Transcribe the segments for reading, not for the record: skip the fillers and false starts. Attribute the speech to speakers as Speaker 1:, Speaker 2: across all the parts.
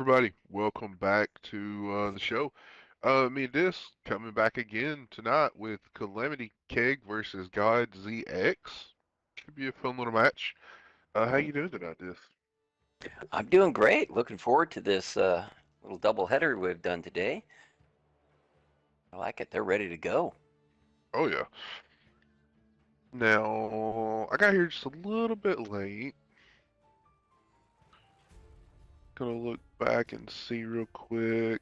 Speaker 1: everybody? Welcome back to the show. Me and this coming back again tonight with Calamity KEG versus GODZX. Should be a fun little match. How you doing tonight, this?
Speaker 2: I'm doing great. Looking forward to this little doubleheader we've done today. I like it. They're ready to go.
Speaker 1: Oh yeah. Now I got here just a little bit late. Gonna look back and see real quick.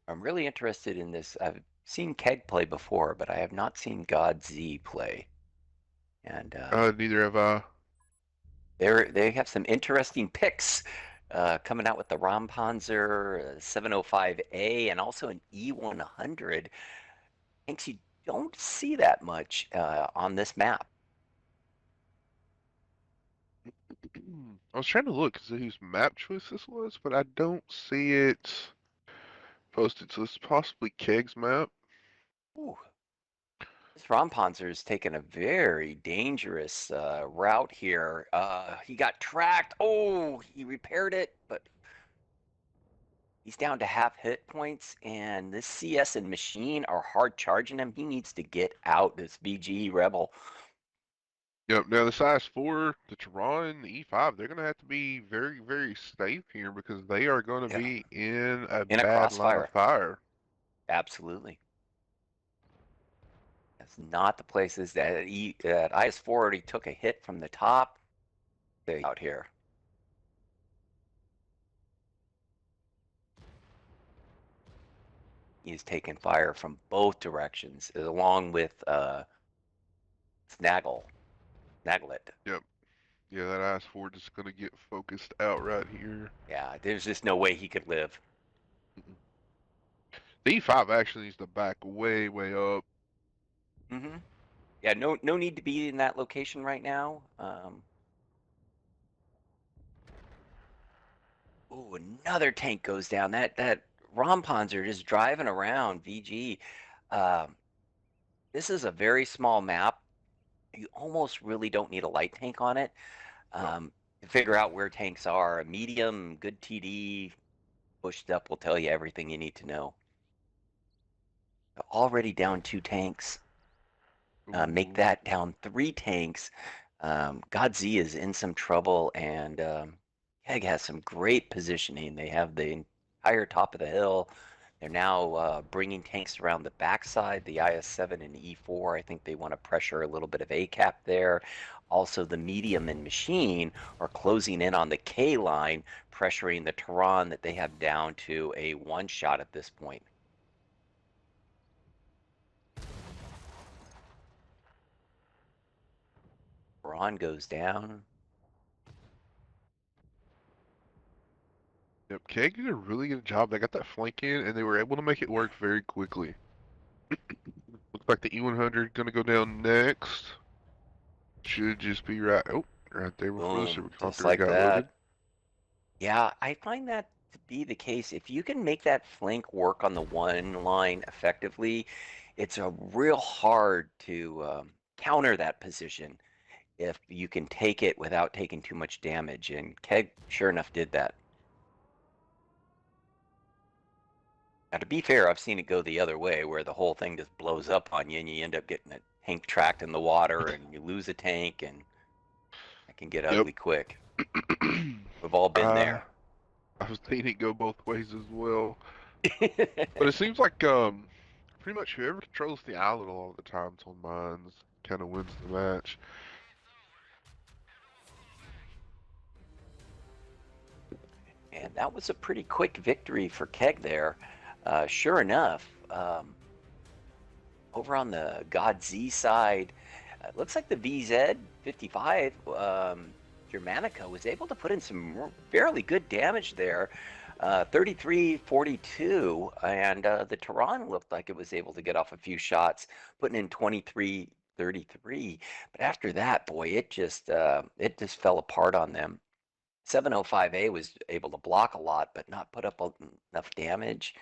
Speaker 2: I'm really interested in this. I've seen KEG play before, but I have not seen GODZ play. And
Speaker 1: Neither have I.
Speaker 2: they have some interesting picks coming out with the Rampanzer 705A and also an E100. Thinks you don't see that much on this map.
Speaker 1: I was trying to look to see whose map choice this was, but I don't see it posted. So it's possibly KEG's map.
Speaker 2: Ooh, this Rampanzer is taking a very dangerous route here. He got tracked. Oh, he repaired it, but he's down to half hit points, and this CS and Machine are hard charging him. He needs to get out, this BG Rebel.
Speaker 1: Yep. Now the size four, the Tehran, the E5, they're gonna have to be very, very safe here because they are gonna
Speaker 2: Yeah,
Speaker 1: be in a
Speaker 2: in a
Speaker 1: bad line of
Speaker 2: crossfire.
Speaker 1: fire.
Speaker 2: Absolutely. That's not the places that IS-4 already took a hit from the top. They out here. He's taking fire from both directions, along with Snaggle. Snagglet.
Speaker 1: Yep. Yeah, that ice four is gonna get focused out right here.
Speaker 2: Yeah, there's just no way he could live.
Speaker 1: Mm-mm. The E5 actually needs to back way, way up.
Speaker 2: Mm-hmm. Yeah, no need to be in that location right now. Oh, another tank goes down. That Rompanzer just driving around. VG. Um, this is a very small map. You almost really don't need a light tank on it
Speaker 1: No.
Speaker 2: to figure out where tanks are. A medium, good TD, pushed up will tell you everything you need to know. Already down 2 tanks. Make
Speaker 1: Ooh.
Speaker 2: that down 3 tanks. GODZ is in some trouble, and KEG has some great positioning. They have the entire top of the hill. They're now bringing tanks around the backside, the IS-7 and E4. I think they want to pressure a little bit of ACAP there. Also, the medium and machine are closing in on the K line, pressuring the Tehran that they have down to a one-shot at this point. Tehran goes down.
Speaker 1: Yep. KEG did a really good job. They got that flank in and they were able to make it work very quickly. Looks like the E100 gonna go down next. Should just be right. Oh, right there before the
Speaker 2: Boom, just
Speaker 1: supercopter
Speaker 2: like
Speaker 1: got loaded.
Speaker 2: that. Yeah, I find that to be the case. If you can make that flank work on the one line effectively, it's a real hard to counter that position if you can take it without taking too much damage. And KEG sure enough did that. Now, to be fair, I've seen it go the other way where the whole thing just blows up on you and you end up getting a tank tracked in the water and you lose a tank, and that can get
Speaker 1: Yep.
Speaker 2: ugly quick. We've all been
Speaker 1: uh,
Speaker 2: there.
Speaker 1: I was thinking it go both ways as well. But it seems like pretty much whoever controls the island a lot of the times on mines kind of wins the match.
Speaker 2: And that was a pretty quick victory for KEG there. Sure enough, over on the GODZ side, it looks like the VZ55 Germanica was able to put in some fairly good damage there. 33-42, and the Tehran looked like it was able to get off a few shots, putting in 23-33. But after that, boy, it just fell apart on them. 705A was able to block a lot, but not put up enough damage.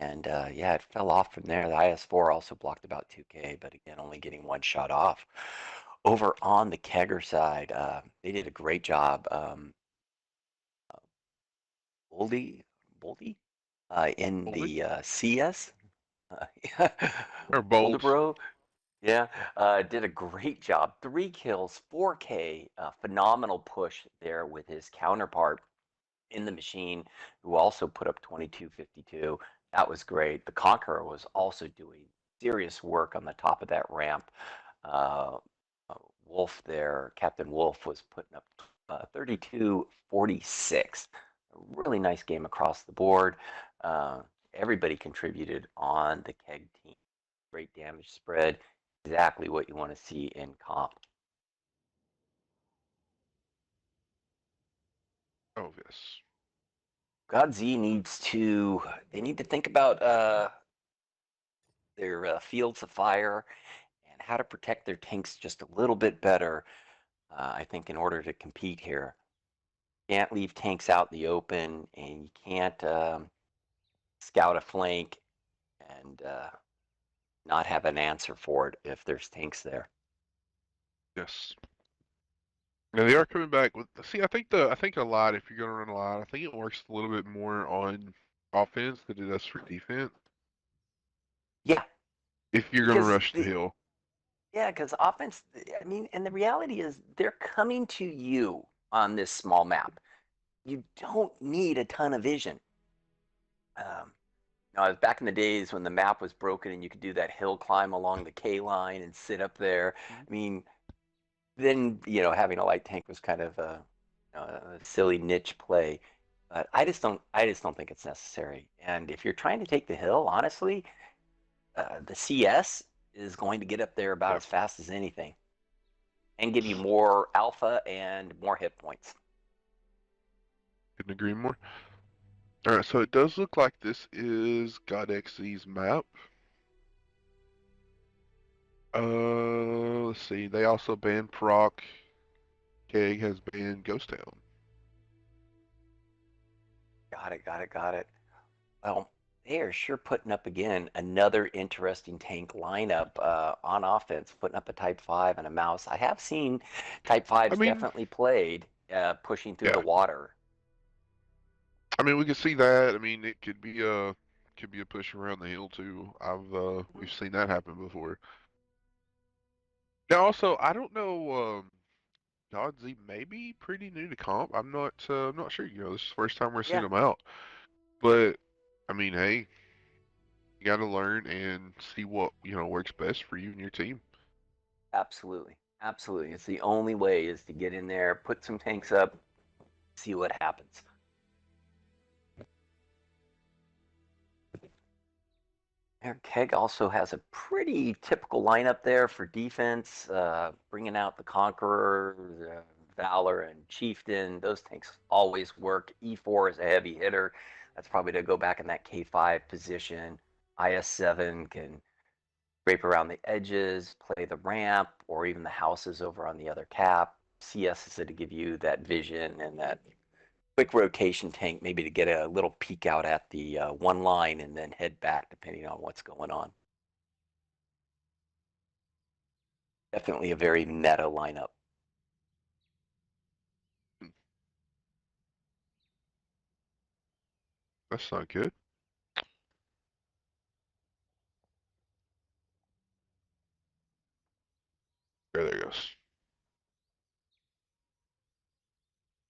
Speaker 2: And yeah, it fell off from there. The IS-4 also blocked about 2K, but again, only getting one shot off. Over on the Kegger side, they did a great job. Boldy, Boldy, in
Speaker 1: Holding
Speaker 2: the CS,
Speaker 1: or bowls?
Speaker 2: Boldebro, yeah, did a great job. 3 kills, 4K, phenomenal push there with his counterpart in the machine, who also put up 2252. That was great. The Conqueror was also doing serious work on the top of that ramp. Uh, Wolf there, Captain Wolf, was putting up 3246. A really nice game across the board. Uh, Everybody contributed on the KEG team. Great damage spread. Exactly what you want to see in comp.
Speaker 1: Oh yes.
Speaker 2: GODZZ needs to, they need to think about their fields of fire and how to protect their tanks just a little bit better, I think, in order to compete here. Can't leave tanks out in the open, and you can't scout a flank and not have an answer for it if there's tanks there.
Speaker 1: Yes. Now they are coming back with. See, I think a lot. If you're gonna run a lot, I think it works a little bit more on offense than it does for defense.
Speaker 2: Yeah,
Speaker 1: If you're gonna
Speaker 2: because
Speaker 1: rush the hill,
Speaker 2: because offense. I mean, and the reality is they're coming to you on this small map. You don't need a ton of vision. Um, Now, it was back in the days when the map was broken and you could do that hill climb along the K line and sit up there.
Speaker 1: Mhm.
Speaker 2: I mean, then having a light tank was kind of a silly niche play. But I just don't think it's necessary. And if you're trying to take the hill, honestly, the CS is going to get up there about
Speaker 1: Yeah,
Speaker 2: as fast as anything and give you more alpha and more hit points.
Speaker 1: couldn't agree more. All right, so it does look like this is GODXZ's map. Let's see. They also banned Proc. KEG has banned Ghost Town.
Speaker 2: Got it. Well, they are sure putting up again another interesting tank lineup on offense, putting up a Type 5 and a Mouse. I have seen Type
Speaker 1: I
Speaker 2: 5s
Speaker 1: mean,
Speaker 2: definitely played pushing through the
Speaker 1: yeah.
Speaker 2: water.
Speaker 1: I mean, we can see that. I mean, it could be a push around the hill too.
Speaker 2: Mhm.
Speaker 1: We've seen that happen before. Now, also, I don't know. Godsey may be pretty new to comp. I'm not sure. This is the first time we're seeing
Speaker 2: Yeah,
Speaker 1: him out. But I mean, hey, you got to learn and see what works best for you and your team.
Speaker 2: absolutely. Absolutely. It's the only way is to get in there, put some tanks up, see what happens. KEG also has a pretty typical lineup there for defense, bringing out the Conqueror, the Valor, and Chieftain. Those tanks always work. E4 is a heavy hitter. That's probably to go back in that K5 position. IS-7 can scrape around the edges, play the ramp, or even the houses over on the other cap. CS is to give you that vision and that quick rotation tank, maybe to get a little peek out at the one line and then head back depending on what's going on. Definitely a very meta lineup.
Speaker 1: Hmm, that's not good. There it goes.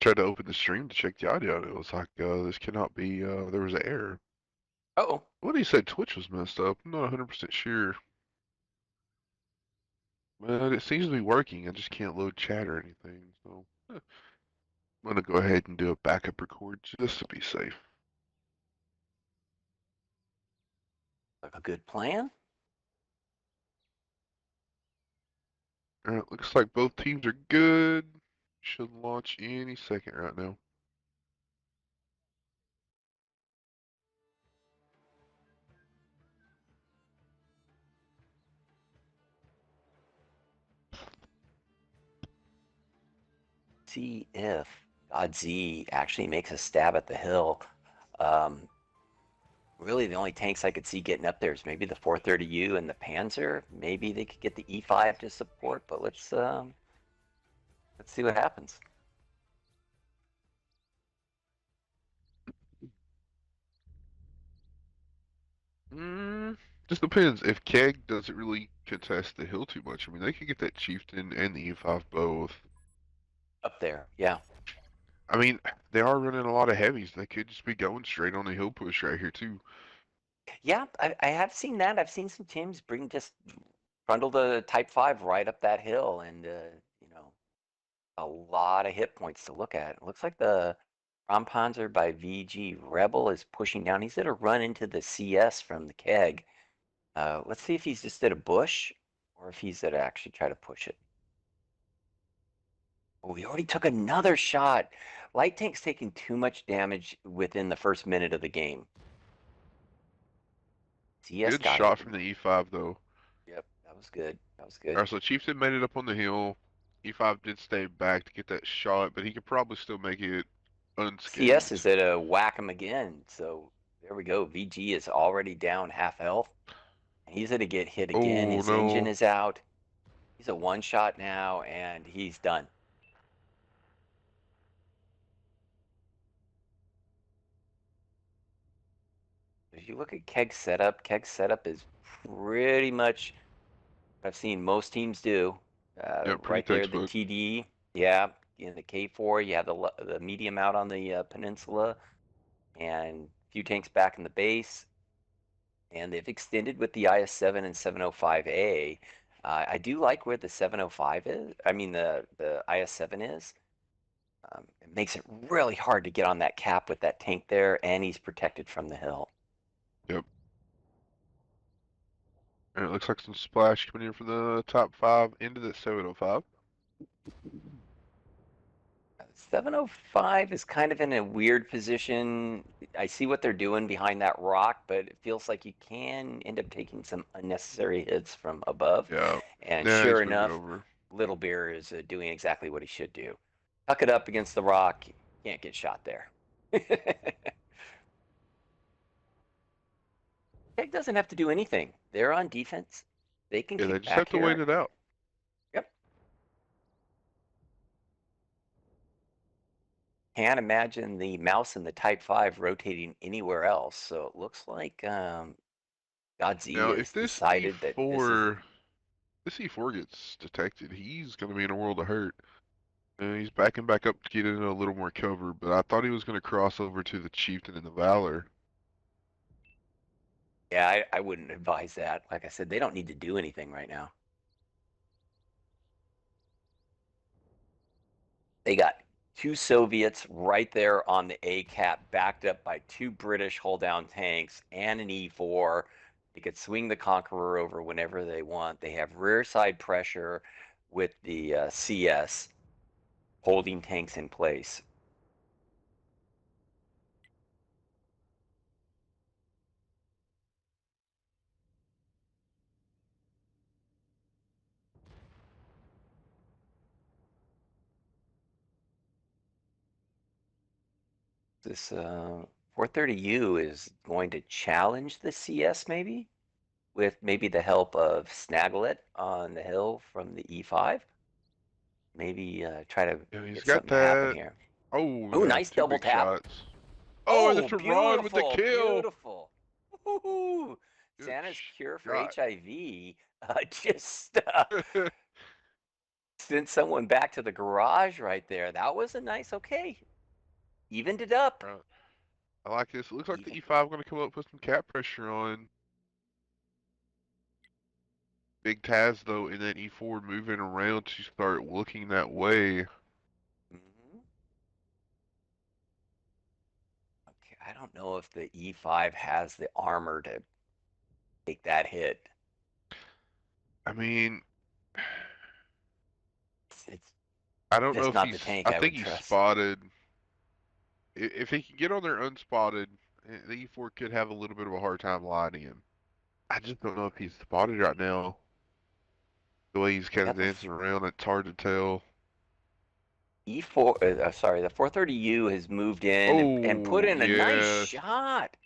Speaker 1: Tried to open the stream to check the audio, and it was like, this cannot be. There was an error.
Speaker 2: Oh,
Speaker 1: What he said Twitch was messed up. I'm not 100% sure. But it seems to be working. I just can't load chat or anything. So I'm gonna go ahead and do a backup record just to be safe.
Speaker 2: like a good plan.
Speaker 1: All right, looks like both teams are good. Should launch any second right now.
Speaker 2: See if GODZZ actually makes a stab at the hill. Um, Really, the only tanks I could see getting up there is maybe the 430U and the Panzer. Maybe they could get the E5 to support, but let's see what happens.
Speaker 1: Mm, just depends. If KEG doesn't really contest the hill too much, I mean, they could get that Chieftain and the E5 both.
Speaker 2: Up there, yeah.
Speaker 1: I mean, they are running a lot of heavies. They could just be going straight on the hill push right here too.
Speaker 2: Yeah, I have seen that. I've seen some teams bring just trundle the Type 5 right up that hill and, you know, a lot of hit points to look at. It looks like the Rampanzer by VG Rebel is pushing down. He's going to run into the CS from the KEG. Let's see if he's just at a bush or if he's going to actually try to push it. Oh, he already took another shot. Light tank's taking too much damage within the first minute of the game. CS
Speaker 1: Good
Speaker 2: got it.
Speaker 1: shot from the E5 though.
Speaker 2: Yep, that was good. That was good.
Speaker 1: Alright, so Chieftain made it up on the hill. E5 did stay back to get that shot, but he could probably still make it
Speaker 2: CS
Speaker 1: unscathed.
Speaker 2: is at a whack him again. So there we go. VG is already down half health. He's going to get hit again.
Speaker 1: Oh
Speaker 2: His engine
Speaker 1: no.
Speaker 2: is out. He's a one shot now, and he's done. If you look at Keg setup is pretty much what I've seen most teams do.
Speaker 1: Yeah, pretty
Speaker 2: Right there, the
Speaker 1: textbook.
Speaker 2: TD, yeah, in the K4, you have the medium out on the peninsula, and a few tanks back in the base, and they've extended with the IS-7 and 705A. I do like where the 705 is. I mean, the IS-7 is. It makes it really hard to get on that cap with that tank there, and he's protected from the hill.
Speaker 1: Yep. And it looks like some splash coming in from the top five into the 705.
Speaker 2: 705 is kind of in a weird position. I see what they're doing behind that rock, but it feels like you can end up taking some unnecessary hits from above.
Speaker 1: Yeah.
Speaker 2: And
Speaker 1: Yeah,
Speaker 2: sure
Speaker 1: he's moving
Speaker 2: enough,
Speaker 1: over.
Speaker 2: Little Bear is doing exactly what he should do. Tuck it up against the rock, can't get shot there. Tech doesn't have to do anything. They're on defense. They can
Speaker 1: Yeah, they
Speaker 2: kick
Speaker 1: just have
Speaker 2: back
Speaker 1: to wait
Speaker 2: here.
Speaker 1: it out.
Speaker 2: Yep. Can't imagine the mouse in the Type 5 rotating anywhere else. So it looks like GODZX
Speaker 1: Now, if
Speaker 2: has
Speaker 1: this
Speaker 2: decided that this is
Speaker 1: this E4 gets detected, he's going to be in a world of hurt. He's backing back up to get in a little more cover, but I thought he was going to cross over to the Chieftain and the Valor.
Speaker 2: yeah, I wouldn't advise that. Like I said, they don't need to do anything right now. They got two Soviets right there on the A cap, backed up by two British hull down tanks and an E4. They could swing the Conqueror over whenever they want. They have rear side pressure with the CS holding tanks in place. This 430U is going to challenge the CS maybe, with maybe the help of Snagglet on the hill from the E5. Maybe try to
Speaker 1: Yeah, he's
Speaker 2: get
Speaker 1: got
Speaker 2: something to happen
Speaker 1: that.
Speaker 2: here.
Speaker 1: Oh,
Speaker 2: Oh,
Speaker 1: yeah,
Speaker 2: nice
Speaker 1: two
Speaker 2: double
Speaker 1: big
Speaker 2: tap.
Speaker 1: shots. Oh, and the
Speaker 2: Oh,
Speaker 1: Tehran with the
Speaker 2: beautiful,
Speaker 1: kill.
Speaker 2: beautiful. Woo-hoo.
Speaker 1: Good
Speaker 2: Santa's cure for
Speaker 1: shot.
Speaker 2: HIV just sent someone back to the garage right there. That was a nice, okay. Evened it up.
Speaker 1: Right. I like this. It looks like the
Speaker 2: Even.
Speaker 1: E5 going to come up, put some cap pressure on. Big Taz, though, in that E4 moving around to start looking that way.
Speaker 2: Mhm. Okay, I don't know if the E5 has the armor to take that hit.
Speaker 1: I mean,
Speaker 2: It's
Speaker 1: I don't know
Speaker 2: just
Speaker 1: if
Speaker 2: not the
Speaker 1: he's.
Speaker 2: tank
Speaker 1: I
Speaker 2: I
Speaker 1: think
Speaker 2: would
Speaker 1: he's
Speaker 2: trust.
Speaker 1: spotted. If he can get on there unspotted, the E4 could have a little bit of a hard time lining him. I just don't know if he's spotted right now. The way he's
Speaker 2: We
Speaker 1: kind of
Speaker 2: got the
Speaker 1: dancing around, it's hard to tell.
Speaker 2: E4, sorry, the 430U has moved in and put
Speaker 1: Oh,
Speaker 2: in a nice
Speaker 1: yes.
Speaker 2: shot.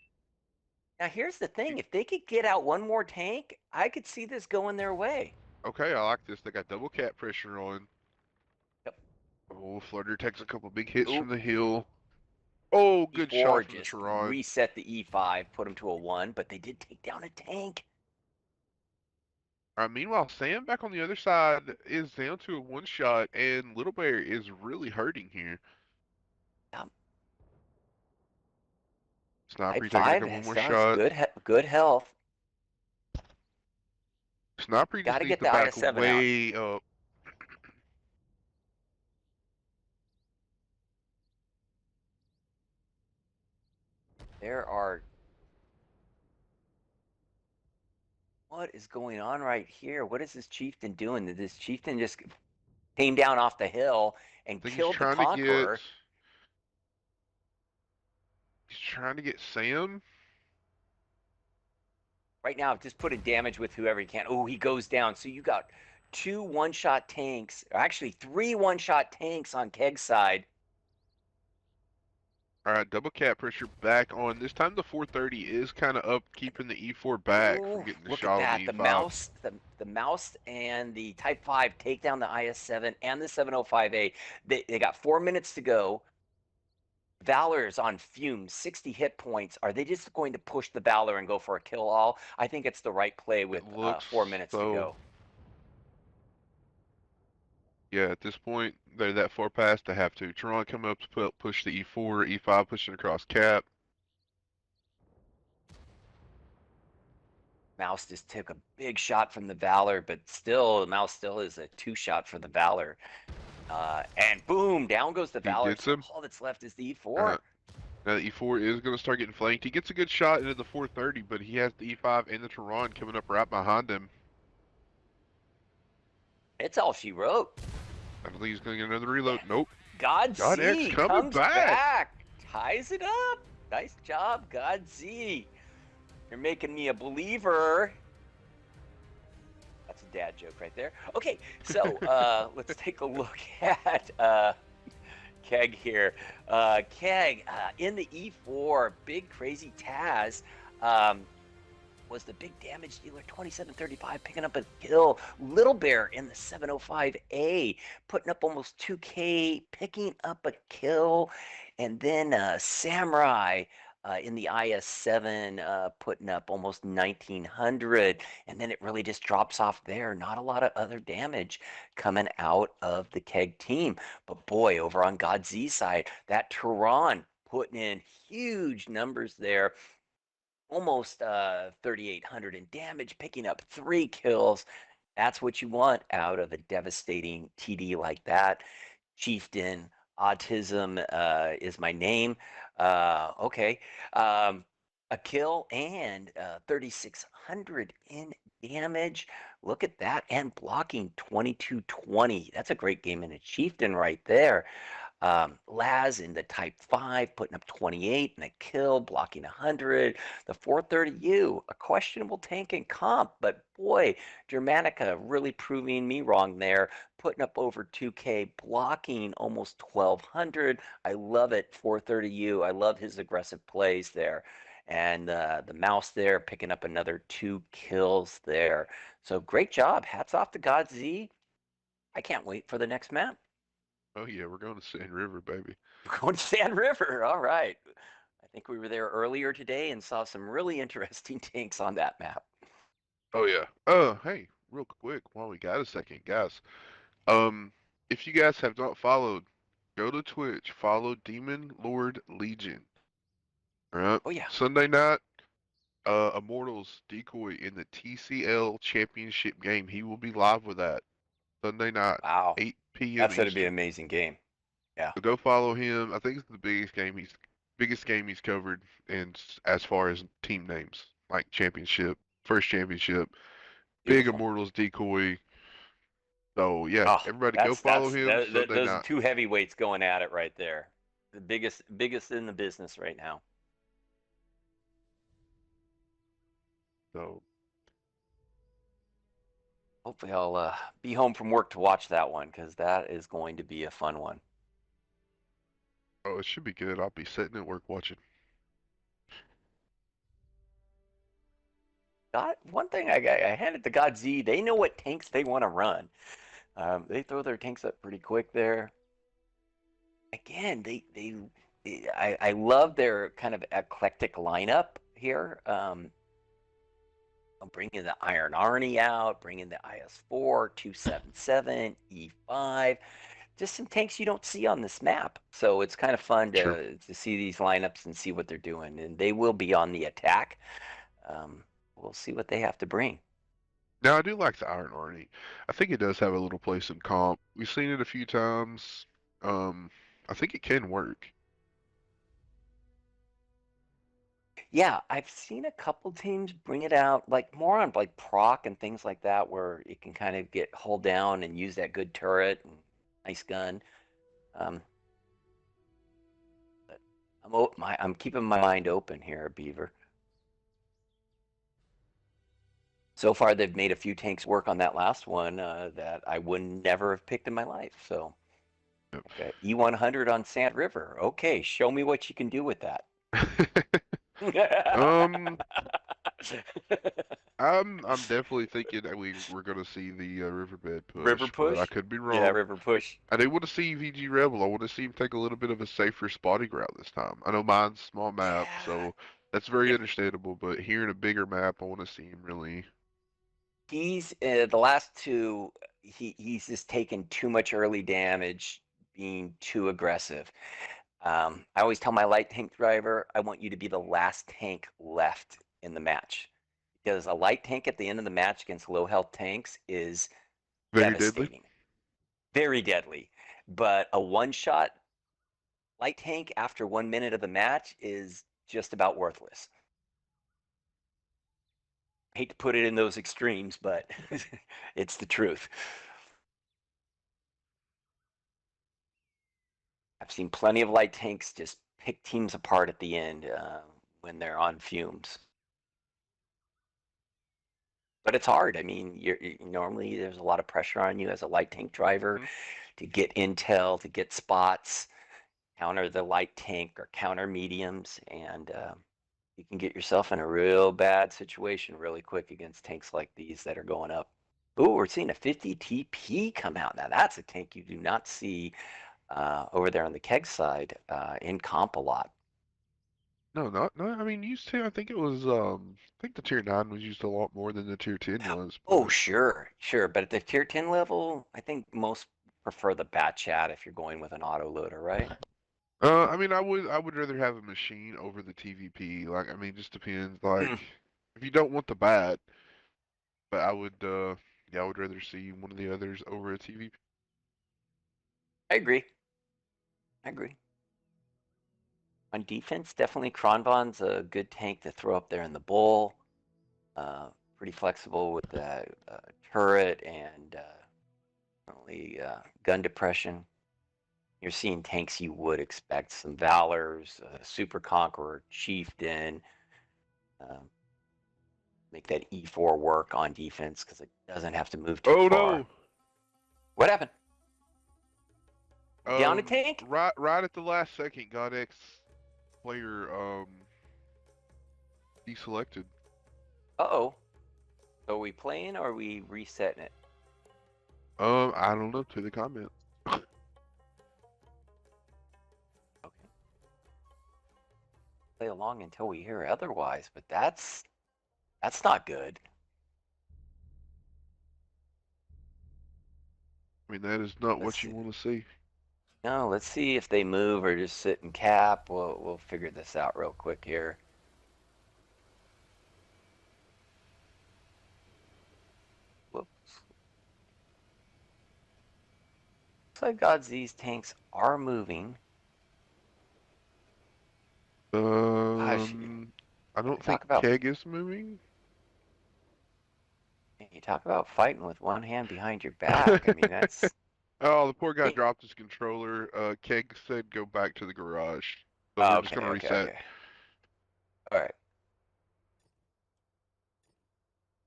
Speaker 2: Now, here's the thing. If they could get out one more tank, I could see this going their way.
Speaker 1: Okay, I like this. They got double cap pressure on.
Speaker 2: Yep.
Speaker 1: Oh, Flutter takes a couple big hits from
Speaker 2: Oop.
Speaker 1: the hill. Oh, good
Speaker 2: E4
Speaker 1: shot from the
Speaker 2: just
Speaker 1: Tehran.
Speaker 2: reset the E5, put him to a 1, but they did take down a tank.
Speaker 1: All right, meanwhile, Sam back on the other side is down to a one shot, and Little Bear is really hurting here.
Speaker 2: Um, Type
Speaker 1: Sniper taking
Speaker 2: five
Speaker 1: it one more
Speaker 2: still has
Speaker 1: shot.
Speaker 2: good health.
Speaker 1: Sniper
Speaker 2: Got
Speaker 1: just
Speaker 2: to
Speaker 1: needs
Speaker 2: get
Speaker 1: to
Speaker 2: the
Speaker 1: back
Speaker 2: IS-7 out.
Speaker 1: way up.
Speaker 2: There are. What is going on right here? What is this chieftain doing? Did this chieftain just came down off the hill
Speaker 1: I
Speaker 2: and
Speaker 1: think he's
Speaker 2: killed the
Speaker 1: trying to get
Speaker 2: conqueror?
Speaker 1: he's trying to get Sam.
Speaker 2: Right now, just putting damage with whoever he can. Oh, he goes down. So you got two one-shot tanks, or actually three one-shot tanks on Keg's side.
Speaker 1: All right, double cap pressure back on. This time the 430 is kind of up, keeping the E4 back from
Speaker 2: Ooh,
Speaker 1: getting the
Speaker 2: look at
Speaker 1: shot on the
Speaker 2: that. The
Speaker 1: E5.
Speaker 2: mouse, the mouse and the Type 5 take down the IS-7 and the 705A. They got 4 minutes to go. Valor's on fumes, 60 hit points. Are they just going to push the Valor and go for a kill all? I think it's the right play
Speaker 1: It
Speaker 2: with
Speaker 1: looks
Speaker 2: 4 minutes to
Speaker 1: so.
Speaker 2: go.
Speaker 1: Yeah, at this point, they're that far past to have to. Tehran come up to push the E4, E5 pushing across cap.
Speaker 2: Mouse just took a big shot from the Valor, but still, the Mouse still is a two-shot for the Valor. And boom, down goes the
Speaker 1: He
Speaker 2: Valor.
Speaker 1: gets
Speaker 2: So
Speaker 1: him.
Speaker 2: all that's left is the
Speaker 1: All
Speaker 2: E4.
Speaker 1: right. Now the E4 is going to start getting flanked. He gets a good shot into the 430, but he has the E5 and the Tehran coming up right behind him.
Speaker 2: It's all she wrote.
Speaker 1: I don't think he's going to get another reload. Nope. GODXZ
Speaker 2: GODZX
Speaker 1: coming
Speaker 2: comes
Speaker 1: back.
Speaker 2: back, ties it up. Nice job, GODZX. You're making me a believer. That's a dad joke right there. Okay, so let's take a look at Keg here. Keg in the E4, big crazy Taz. Was the big damage dealer 2735 picking up a kill. Little Bear in the 705A putting up almost 2K, picking up a kill. And then Samurai in the IS-7 putting up almost 1900. And then it really just drops off there. Not a lot of other damage coming out of the Keg team. But boy, over on GODZ's side, that Tehran putting in huge numbers there, almost 3,800 in damage, picking up 3 kills. That's what you want out of a devastating TD like that. Chieftain, autism is my name. Okay. Um, a kill and 3,600 in damage. Look at that. And blocking 2220. That's a great game in a Chieftain right there. Laz in the Type 5 putting up 28 and a kill, blocking 100. The 430U, a questionable tank and comp, but boy, Germanica really proving me wrong there, putting up over 2K, blocking almost 1200. I love it, 430U. I love his aggressive plays there. And the mouse there picking up another 2 kills there. So great job. Hats off to GODZ. I can't wait for the next map.
Speaker 1: Oh yeah, we're going to Sand River, baby.
Speaker 2: We're going to Sand River. All right. I think we were there earlier today and saw some really interesting tanks on that map.
Speaker 1: Oh yeah. Hey, real quick, while we got a second, guys. If you guys have not followed, go to Twitch, follow Demon Lord Legion. All right.
Speaker 2: Oh, yeah.
Speaker 1: Sunday night, Immortals Decoy in the TCL Championship game. He will be live with that Sunday night,
Speaker 2: Wow.
Speaker 1: 8 p.m.
Speaker 2: That's going to be an
Speaker 1: Eastern.
Speaker 2: amazing game. Yeah.
Speaker 1: So go follow him. I think it's the biggest game he's covered, and as far as team names, like championship, first championship, big
Speaker 2: Beautiful.
Speaker 1: Immortals Decoy. So yeah,
Speaker 2: Oh,
Speaker 1: everybody go
Speaker 2: that's
Speaker 1: follow
Speaker 2: that's
Speaker 1: him Sunday
Speaker 2: those are
Speaker 1: night.
Speaker 2: two heavyweights going at it right there. The biggest in the business right now.
Speaker 1: So
Speaker 2: Hopefully, I'll be home from work to watch that one because that is going to be a fun one.
Speaker 1: oh, it should be good. I'll be sitting at work watching.
Speaker 2: one thing I handed to GODZZ, they know what tanks they want to run. They throw their tanks up pretty quick there. Again, I love their kind of eclectic lineup here. Bringing the Iron Arnie out, bringing the IS-4, 277, E5, just some tanks you don't see on this map. So it's kind of fun
Speaker 1: True.
Speaker 2: to see these lineups and see what they're doing. And they will be on the attack. Um, we'll see what they have to bring.
Speaker 1: Now I do like the Iron Arnie. I think it does have a little place in comp. We've seen it a few times. Um, I think it can work.
Speaker 2: Yeah, I've seen a couple teams bring it out, like more on like proc and things like that, where it can kind of get hold down and use that good turret and nice gun. Um, but I'm keeping my mind open here, Beaver. So far, they've made a few tanks work on that last one that I would never have picked in my life. So, okay, E100 on Sand River. Okay, show me what you can do with that.
Speaker 1: Um, I'm definitely thinking that we're gonna see the riverbed
Speaker 2: River
Speaker 1: push, but I
Speaker 2: push?
Speaker 1: could be
Speaker 2: Yeah,
Speaker 1: wrong.
Speaker 2: river push.
Speaker 1: I do want to see VG Rebel. I want to see him take a little bit of a safer spotting route this time. I know mine's small map,
Speaker 2: Yeah,
Speaker 1: so that's very
Speaker 2: yeah.
Speaker 1: understandable. But here in a bigger map, I want to see him really.
Speaker 2: He's the last two. He's just taken too much early damage, being too aggressive. I always tell my light tank driver, I want you to be the last tank left in the match, because a light tank at the end of the match against low health tanks is
Speaker 1: Very deadly.
Speaker 2: devastating, very deadly. But a one shot light tank after 1 minute of the match is just about worthless. I hate to put it in those extremes, but it's the truth. I've seen plenty of light tanks just pick teams apart at the end when they're on fumes. But it's hard. I mean, normally there's a lot of pressure on you as a light tank driver
Speaker 1: Mhm.
Speaker 2: to get intel, to get spots, counter the light tank or counter mediums, and you can get yourself in a real bad situation really quick against tanks like these that are going up. Ooh, we're seeing a 50 TP come out. Now that's a tank you do not see over there on the KEG side in comp a lot.
Speaker 1: No, not. I mean, used to. I think it was. I think the tier 9 was used a lot more than the tier 10 was.
Speaker 2: Oh,
Speaker 1: But
Speaker 2: sure, sure. But at the tier 10 level, I think most prefer the bat chat if you're going with an auto loader, right?
Speaker 1: I mean, I would rather have a machine over the TVP. Like, I mean, just depends. Like,
Speaker 2: Mm,
Speaker 1: if you don't want the bat, but I would. Yeah, I would rather see one of the others over a TVP.
Speaker 2: I agree. I agree. On defense, definitely Kronbon's a good tank to throw up there in the bowl. Uh, Pretty flexible with the turret and certainly gun depression. You're seeing tanks you would expect, some Valors, Super Conqueror, Chieftain, um, make that E4 work on defense because it doesn't have to move too
Speaker 1: Oh
Speaker 2: far.
Speaker 1: no!
Speaker 2: What happened? Down a tank?
Speaker 1: Right at the last second, GODX player deselected.
Speaker 2: Uh-oh. So are we playing or are we resetting it?
Speaker 1: I don't know. To the comments.
Speaker 2: Okay. Play along until we hear otherwise, but that's not good.
Speaker 1: I mean, that is not
Speaker 2: Let's
Speaker 1: what you
Speaker 2: see.
Speaker 1: want to see.
Speaker 2: No, let's see if they move or just sit and cap. We'll figure this out real quick here. Whoops. Looks like GODZ's tanks are moving. Gosh,
Speaker 1: I don't think
Speaker 2: talk about
Speaker 1: Keg is moving.
Speaker 2: you talk about fighting with one hand behind your back. I mean, that's
Speaker 1: Oh, the poor guy
Speaker 2: hey,
Speaker 1: dropped his controller. Keg said go back to the garage. So we're just
Speaker 2: okay,
Speaker 1: gonna
Speaker 2: okay,
Speaker 1: reset.
Speaker 2: okay. All right.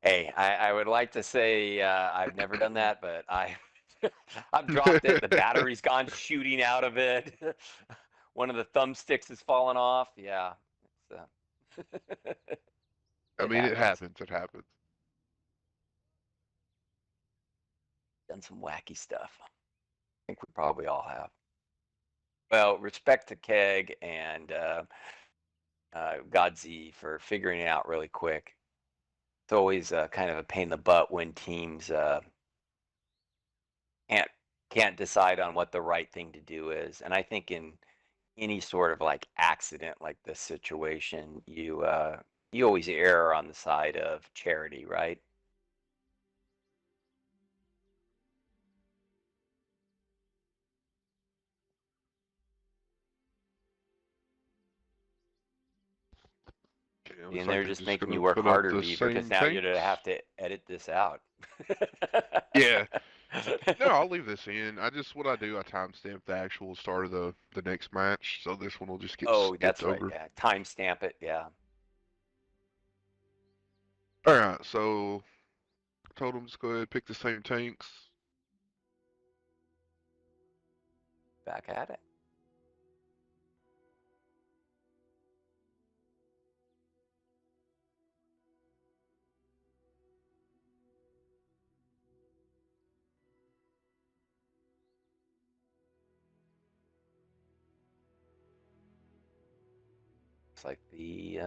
Speaker 2: Hey, I would like to say I've never done that, but I've dropped it. The battery's gone shooting out of it. One of the thumbsticks has fallen off. Yeah. It's,
Speaker 1: I
Speaker 2: It
Speaker 1: mean, it
Speaker 2: happens.
Speaker 1: happens. It happens.
Speaker 2: Done some wacky stuff. I think we probably all have. Well, respect to KEG and GODZZ for figuring it out really quick. It's always kind of a pain in the butt when teams can't can't decide on what the right thing to do is. And I think in any sort of like accident like this situation, you always err on the side of charity, right?
Speaker 1: Okay, looks
Speaker 2: And
Speaker 1: like
Speaker 2: they're
Speaker 1: they're
Speaker 2: just
Speaker 1: just
Speaker 2: making
Speaker 1: gonna
Speaker 2: you work
Speaker 1: put up
Speaker 2: harder,
Speaker 1: the
Speaker 2: V, because
Speaker 1: same
Speaker 2: now you're gonna
Speaker 1: tanks.
Speaker 2: have to edit this out.
Speaker 1: Yeah. No, I'll leave this in. What I do, I timestamp the actual start of the next match, so this one will just get
Speaker 2: Oh,
Speaker 1: skipped
Speaker 2: that's right.
Speaker 1: over.
Speaker 2: Yeah, timestamp it. Yeah,
Speaker 1: All right, so told them just go ahead and pick the same tanks.
Speaker 2: back at it. Looks like the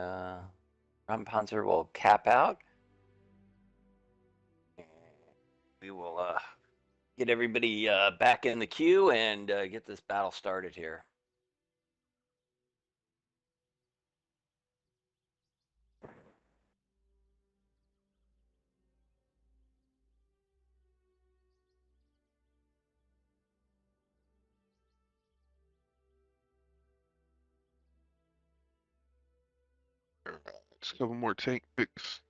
Speaker 2: Rampanzer will cap out, and we will get everybody back in the queue and get this battle started here.
Speaker 1: All right, just a couple more tank picks.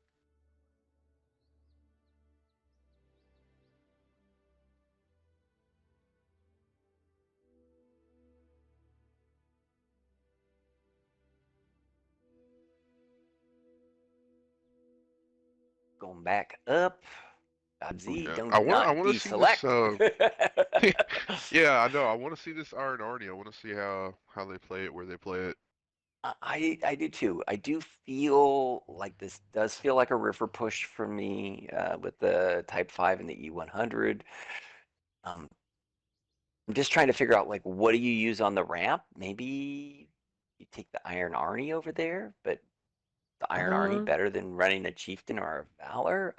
Speaker 2: Going back up.
Speaker 1: Oh,
Speaker 2: Z,
Speaker 1: yeah,
Speaker 2: do
Speaker 1: I
Speaker 2: not
Speaker 1: want to see this.
Speaker 2: deselect.
Speaker 1: Yeah, I know. I want to see this Iron Arnie. I want to see how they play it, where they play it.
Speaker 2: I do too. I do feel like this does feel like a river push for me with the Type 5 and the E100. Um, I'm just trying to figure out like what do you use on the ramp? Maybe you take the Iron Arnie over there, but the Iron Arnie
Speaker 1: Uh,
Speaker 2: better than running a Chieftain or a Valor?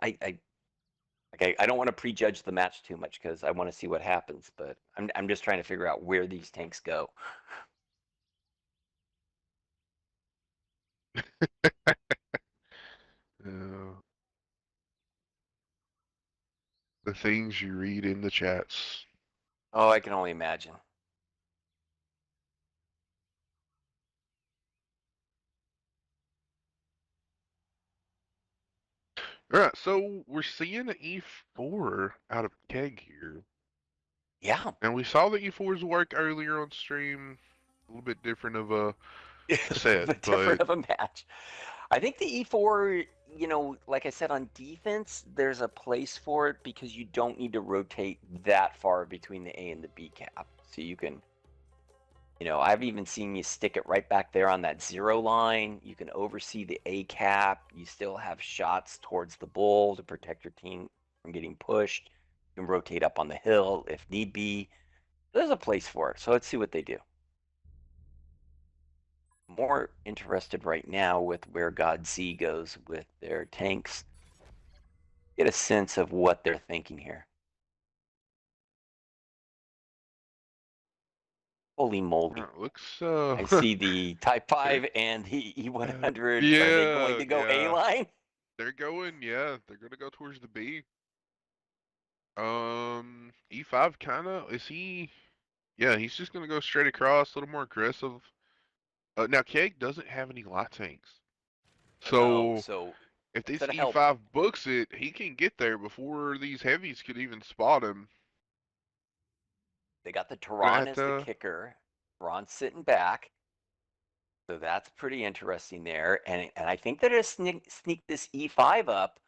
Speaker 2: I don't want to prejudge the match too much because I want to see what happens, but I'm just trying to figure out where these tanks go.
Speaker 1: uh, the things you read in the chats.
Speaker 2: Oh, I can only imagine.
Speaker 1: All right, so we're seeing an E4 out of Keg here.
Speaker 2: Yeah,
Speaker 1: And we saw the E4's work earlier on stream. A little bit different of a set,
Speaker 2: but different
Speaker 1: but
Speaker 2: of a match. I think the E4, like I said, on defense, there's a place for it because you don't need to rotate that far between the A and the B cap. So you can, I've even seen you stick it right back there on that 0 line. You can oversee the A cap. You still have shots towards the bull to protect your team from getting pushed. You can rotate up on the hill if need be. There's a place for it. So let's see what they do. More interested right now with where GODZZ goes with their tanks. Get a sense of what they're thinking here. Holy moly.
Speaker 1: looks
Speaker 2: I see the Type
Speaker 1: they're
Speaker 2: 5 and the E100. Are they going
Speaker 1: yeah,
Speaker 2: to go A
Speaker 1: yeah.
Speaker 2: line?
Speaker 1: They're gonna go towards the B. E5 kinda is he yeah, he's just gonna go straight across, a little more aggressive. Now Keg doesn't have any light tanks.
Speaker 2: Oh,
Speaker 1: So
Speaker 2: so
Speaker 1: if
Speaker 2: that's
Speaker 1: this
Speaker 2: going to help.
Speaker 1: E5 books it, he can get there before these heavies could even spot him.
Speaker 2: They got the
Speaker 1: Gonna
Speaker 2: Tehran
Speaker 1: have
Speaker 2: as the
Speaker 1: to
Speaker 2: kicker. Tehran's sitting back. So that's pretty interesting there. And I think they're going to sneak this E5 up.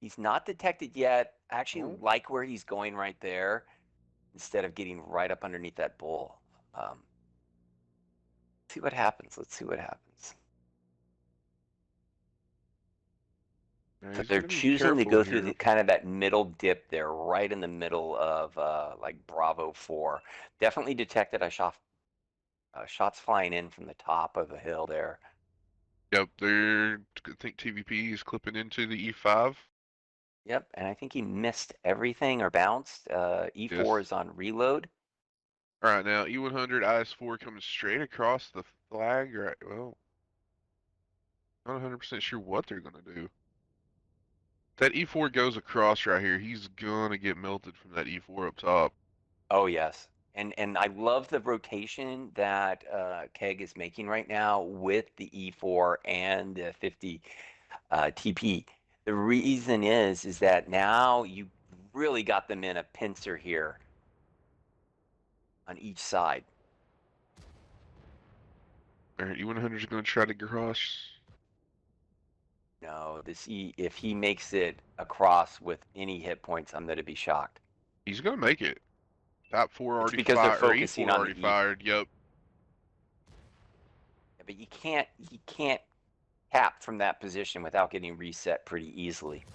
Speaker 2: He's not detected yet. I actually
Speaker 1: oh,
Speaker 2: like where he's going right there instead of getting right up underneath that bull. Um, see what happens. Let's see what happens.
Speaker 1: Yeah,
Speaker 2: So
Speaker 1: he's
Speaker 2: they're
Speaker 1: gonna be
Speaker 2: choosing to
Speaker 1: careful
Speaker 2: go through
Speaker 1: here.
Speaker 2: the kind of that middle dip there, right in the middle of like Bravo 4. Definitely detected I shot shots flying in from the top of the hill there.
Speaker 1: Yep, I think TVP is clipping into the E5.
Speaker 2: Yep, and I think he missed everything or bounced. E4
Speaker 1: Yes.
Speaker 2: is on reload.
Speaker 1: All right, now E100 IS4 coming straight across the flag. Right. Well, not 100% sure what they're gonna do. That E4 goes across right here. He's gonna get melted from that E4 up top.
Speaker 2: Oh yes, and I love the rotation that KEG is making right now with the E4 and the 50 TP. The reason is that now you really got them in a pincer here on each side.
Speaker 1: All right, E100 is gonna try to cross.
Speaker 2: No, if he makes it across with any hit points, I'm going to be shocked.
Speaker 1: He's gonna make it. Top four
Speaker 2: It's
Speaker 1: already
Speaker 2: because they're
Speaker 1: fired, or
Speaker 2: focusing
Speaker 1: E4
Speaker 2: on the
Speaker 1: already
Speaker 2: E.
Speaker 1: fired. Yep.
Speaker 2: But he can't tap from that position without getting reset pretty easily.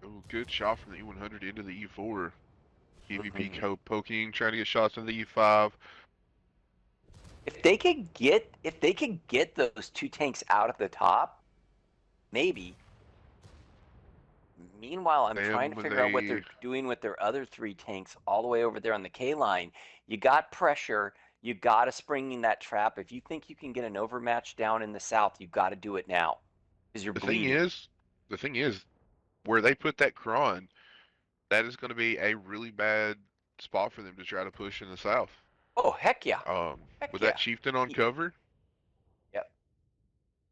Speaker 1: Oh, good shot from the E100 into the E4. TVP
Speaker 2: Mhm.
Speaker 1: poking, trying to get shots into the E5.
Speaker 2: If they could get those two tanks out at the top, maybe. Meanwhile, I'm trying
Speaker 1: Then
Speaker 2: to
Speaker 1: when
Speaker 2: figure out what
Speaker 1: they,
Speaker 2: they're doing with their other three tanks all the way over there on the K line. You got pressure. You got to spring in that trap. If you think you can get an overmatch down in the south, you got to do it now because you're
Speaker 1: the thing
Speaker 2: bleeding.
Speaker 1: is, the thing is, where they put that Kron, that is going to be a really bad spot for them to try to push in the south.
Speaker 2: Oh, heck yeah.
Speaker 1: With
Speaker 2: Heck
Speaker 1: that
Speaker 2: yeah.
Speaker 1: chieftain on
Speaker 2: Y-
Speaker 1: cover,
Speaker 2: Yep.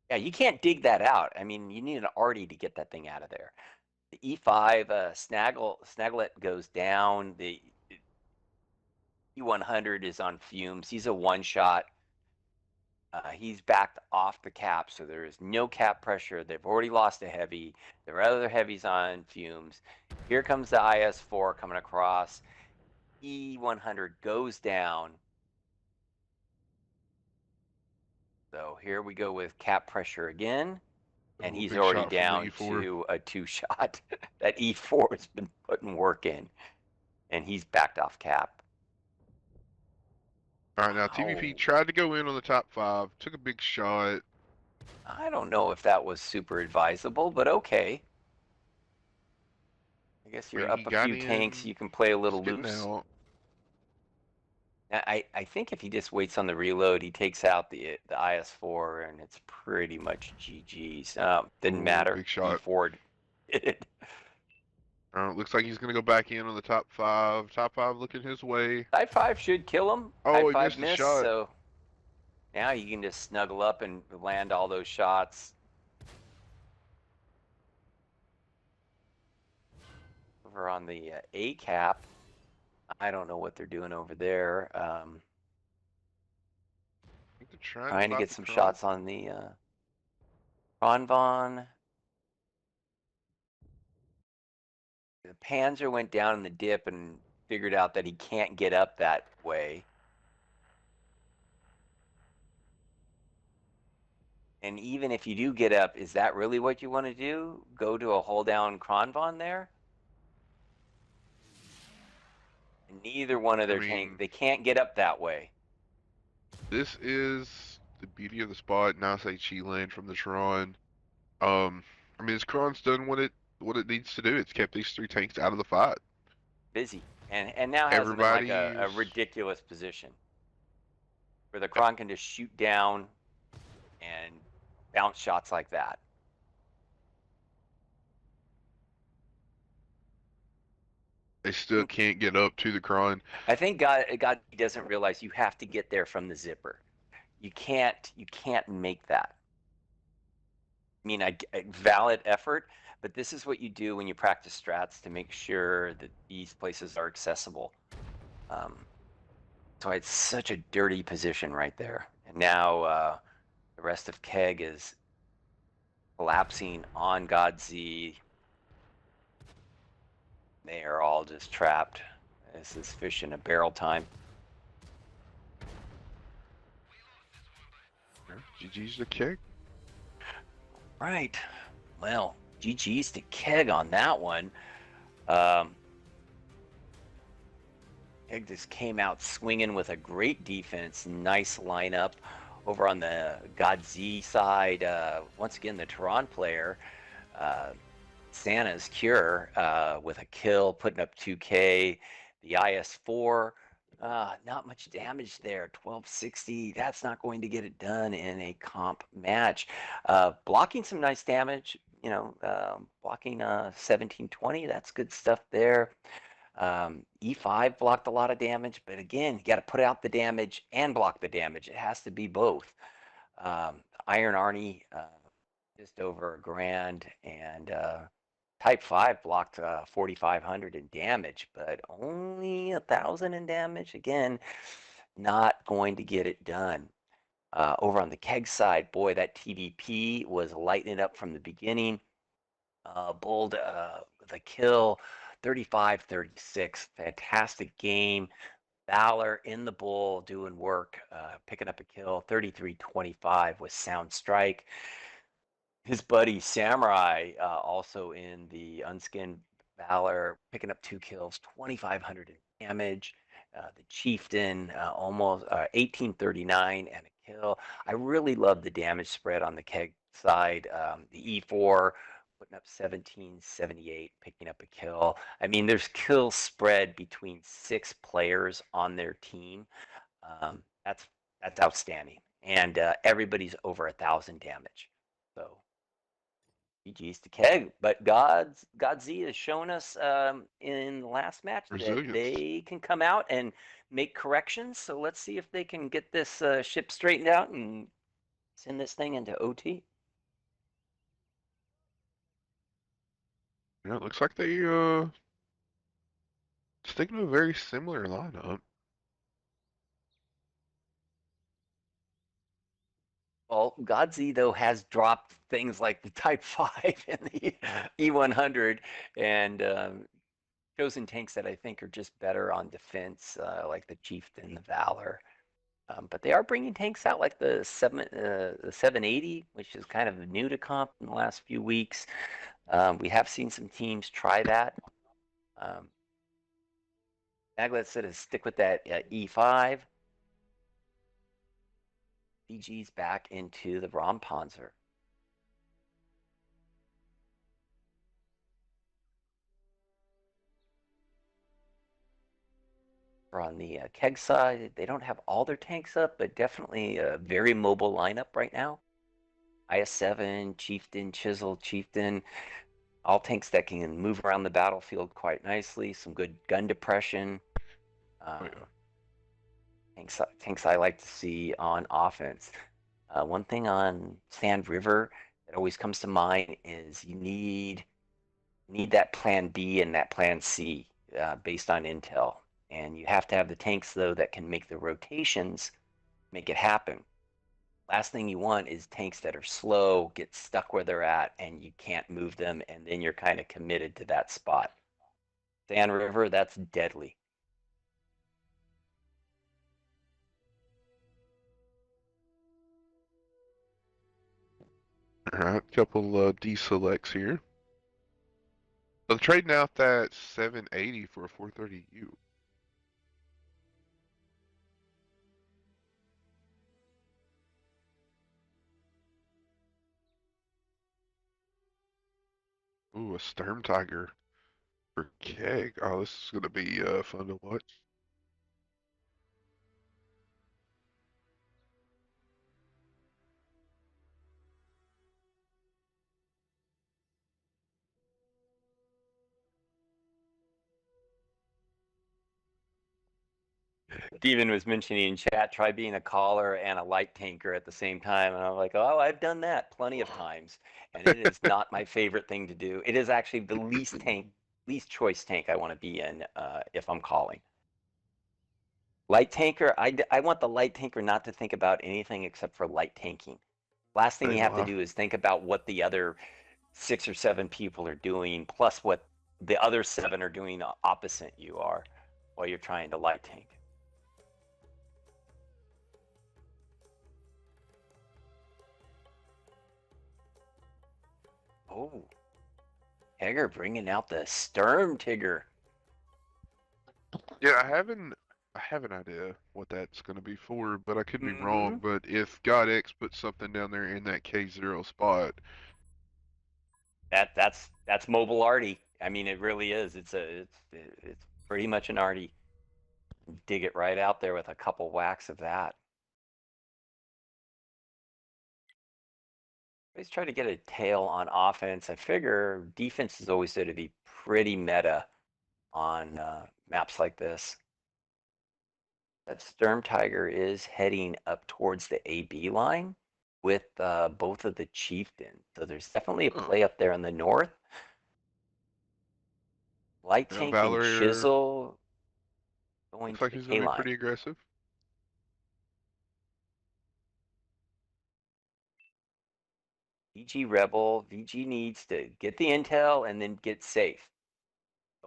Speaker 2: Yeah, you can't dig that out. I mean, you need an arty to get that thing out of there. The E5 Snagglet goes down. The E100 is on fumes. He's a one shot. He's backed off the cap, so there is no cap pressure. They've already lost a heavy. Their other heavies on fumes. Here comes the IS4 coming across. E100 goes down. So here we go with cap pressure again. And
Speaker 1: oh,
Speaker 2: he's
Speaker 1: big
Speaker 2: already
Speaker 1: shot from the
Speaker 2: down
Speaker 1: E4.
Speaker 2: to a two shot. That E4 has been putting work in, and he's backed off cap.
Speaker 1: All right, now TVP
Speaker 2: Wow.
Speaker 1: tried to go in on the top five, took a big shot.
Speaker 2: I don't know if that was super advisable, but okay. I guess
Speaker 1: I
Speaker 2: you're
Speaker 1: mean, he
Speaker 2: up a
Speaker 1: got
Speaker 2: few tanks.
Speaker 1: in.
Speaker 2: You can play a
Speaker 1: He's
Speaker 2: little
Speaker 1: getting
Speaker 2: loose.
Speaker 1: out.
Speaker 2: I think if he just waits on the reload, he takes out the IS4, and it's pretty much GG's. Didn't
Speaker 1: Oh,
Speaker 2: matter.
Speaker 1: big shot.
Speaker 2: E4 did it.
Speaker 1: Looks like he's going to go back in on the top five. Top five looking his way.
Speaker 2: Type 5 should kill him.
Speaker 1: Oh,
Speaker 2: Type
Speaker 1: he
Speaker 2: 5
Speaker 1: missed a
Speaker 2: missed,
Speaker 1: shot.
Speaker 2: so now you can just snuggle up and land all those shots. Over on the A cap, I don't know what they're doing over there.
Speaker 1: I think they're trying to
Speaker 2: Trying to
Speaker 1: fight
Speaker 2: get
Speaker 1: the
Speaker 2: some
Speaker 1: Kron.
Speaker 2: shots on the Ronvon. The Panzer went down in the dip and figured out that he can't get up that way. And even if you do get up, is that really what you want to do? Go to a hold down Kronvon there? And neither one of
Speaker 1: I
Speaker 2: their tanks,
Speaker 1: mean,
Speaker 2: they can't get up that way.
Speaker 1: this is the beauty of the spot. Now say Chi land from the Tron. Um, I mean, this Kron's done what it needs to do. It's kept these three tanks out of the fight.
Speaker 2: Busy. And now has them in like a
Speaker 1: Everybody's
Speaker 2: ridiculous position where the Kron can just shoot down and bounce shots like that.
Speaker 1: they still can't get up to the Kron.
Speaker 2: I think God doesn't realize you have to get there from the zipper. You can't make that. I mean, valid effort, but this is what you do when you practice strats to make sure that these places are accessible. So it's such a dirty position right there. And now the rest of KEG is collapsing on GODZZ. They are all just trapped. This is fish in a barrel time.
Speaker 1: GG's to KEG.
Speaker 2: Right. Well, GG's to KEG on that one. Um, KEG just came out swinging with a great defense, nice lineup. Over on the GODZX side, once again, the Tehran player, uh, Santa's Cure, with a kill, putting up 2K. The IS-4, not much damage there, 1260. That's not going to get it done in a comp match. Blocking some nice damage, blocking 1720. That's good stuff there. E5 blocked a lot of damage, but again, you got to put out the damage and block the damage. It has to be both. Iron Arnie, just over a grand, and Type 5 blocked 4,500 in damage, but only 1,000 in damage. Again, not going to get it done. Over on the KEG side, boy, that TVP was lighting it up from the beginning. Bold with a kill, 35-36. Fantastic game. Valor in the bull doing work, picking up a kill, 33-25 with Sound Strike. His buddy Samurai, also in the Unskinned Valor, picking up 2 kills, 2,500 in damage. The Chieftain, almost 1839 and a kill. I really love the damage spread on the KEG side. The E4 putting up 1778, picking up a kill. I mean, there's kill spread between 6 players on their team. That's outstanding, and everybody's over 1,000 damage. So GG's to KEG, but GODZZ has shown us in the last match that
Speaker 1: Resilience.
Speaker 2: they can come out and make corrections. So let's see if they can get this ship straightened out and send this thing into OT.
Speaker 1: Yeah, it looks like they sticking to a very similar lineup.
Speaker 2: Well, GODZZ though has dropped things like the Type 5 and the E100 and chosen tanks that I think are just better on defense, like the Chieftain, the Valor. But they are bringing tanks out like the 780, which is kind of new to comp in the last few weeks. We have seen some teams try that. Maglet said to stick with that E5. BG's back into the Rompanzer. On the KEG side, they don't have all their tanks up, but definitely a very mobile lineup right now. IS-7, Chieftain, Chisel, Chieftain, all tanks that can move around the battlefield quite nicely. Some good gun depression.
Speaker 1: Oh, yeah.
Speaker 2: Tanks I like to see on offense. One thing on Sand River that always comes to mind is you need that plan B and that plan C based on intel. And you have to have the tanks, though, that can make the rotations make it happen. Last thing you want is tanks that are slow, get stuck where they're at, and you can't move them, and then you're kind of committed to that spot. Sand River, that's deadly.
Speaker 1: All right, couple deselects here. So trading out that 780 for a 430U. Ooh, a Sturm Tiger for KEG. Oh, this is gonna be fun to watch.
Speaker 2: Steven was mentioning in chat, try being a caller and a light tanker at the same time. And I'm like, oh, I've done that plenty of times. And it is not my favorite thing to do. It is actually the least choice tank I want to be in if I'm calling. Light tanker, I want the light tanker not to think about anything except for light tanking. Last thing you
Speaker 1: Ain't
Speaker 2: have to
Speaker 1: lie.
Speaker 2: do is think about what the other 6 or 7 people are doing, plus what the other 7 are doing opposite you are while you're trying to light tank. Oh, Tigger bringing out the Sturm Tigger.
Speaker 1: Yeah, I have an idea what that's going to be for, but I could be
Speaker 2: Mm-hmm.
Speaker 1: wrong. But if GODX puts something down there in that K0 spot,
Speaker 2: That's mobile arty. I mean, it really is. It's pretty much an arty. Dig it right out there with a couple whacks of that. Always try to get a tail on offense. I figure defense is always going to be pretty meta on maps like this. That Sturm Tiger is heading up towards the AB line with both of the chieftains. So there's definitely a
Speaker 1: huh?
Speaker 2: play up there in the north. Light
Speaker 1: Yeah,
Speaker 2: Tank and
Speaker 1: Valor
Speaker 2: Chisel going
Speaker 1: looks
Speaker 2: to
Speaker 1: like
Speaker 2: the
Speaker 1: he's going
Speaker 2: K
Speaker 1: to be
Speaker 2: line.
Speaker 1: pretty aggressive.
Speaker 2: VG Rebel, VG needs to get the intel and then get safe.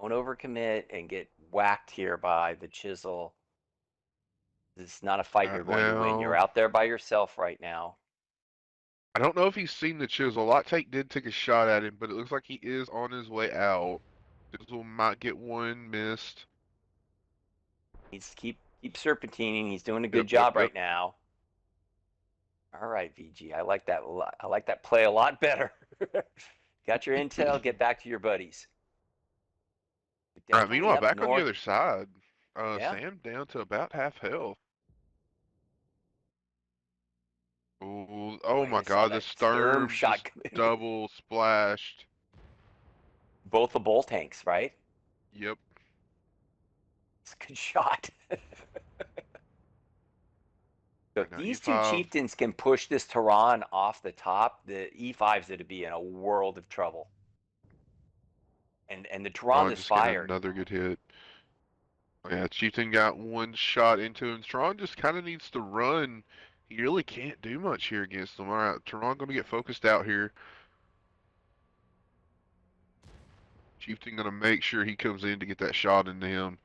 Speaker 2: Don't overcommit and get whacked here by the Chisel. This is not a fight you're going to win. You're
Speaker 1: Now,
Speaker 2: out there by yourself right now.
Speaker 1: I don't know if he's seen the chisel. Lot Take did take a shot at him, but it looks like he is on his way out. Chisel might get one missed.
Speaker 2: Needs to keep serpentining. He's doing a good
Speaker 1: Yep, yep,
Speaker 2: job
Speaker 1: yep.
Speaker 2: right now. All right, VG. I like that. I like that play a lot better. Got your intel. Get back to your buddies.
Speaker 1: All right.
Speaker 2: Definitely
Speaker 1: Meanwhile,
Speaker 2: up
Speaker 1: back on the
Speaker 2: north.
Speaker 1: other side,
Speaker 2: Yeah.
Speaker 1: Sam down to about half health. Ooh, oh
Speaker 2: Boy,
Speaker 1: my
Speaker 2: I saw
Speaker 1: God, the
Speaker 2: that Sturm
Speaker 1: Sturm
Speaker 2: shot
Speaker 1: just
Speaker 2: come in.
Speaker 1: double splashed.
Speaker 2: Both the bull tanks, right?
Speaker 1: Yep.
Speaker 2: It's a good shot. So
Speaker 1: Right
Speaker 2: if
Speaker 1: now,
Speaker 2: these two
Speaker 1: E5.
Speaker 2: chieftains can push this Tehran off the top, the E5's going to be in a world of trouble. And the Tehran
Speaker 1: Tron
Speaker 2: is
Speaker 1: just getting
Speaker 2: fired.
Speaker 1: another good hit. Oh, yeah, Chieftain got one shot into him. Tron just kind of needs to run. He really can't do much here against them. All right, Tron going to get focused out here. Chieftain going to make sure he comes in to get that shot into him.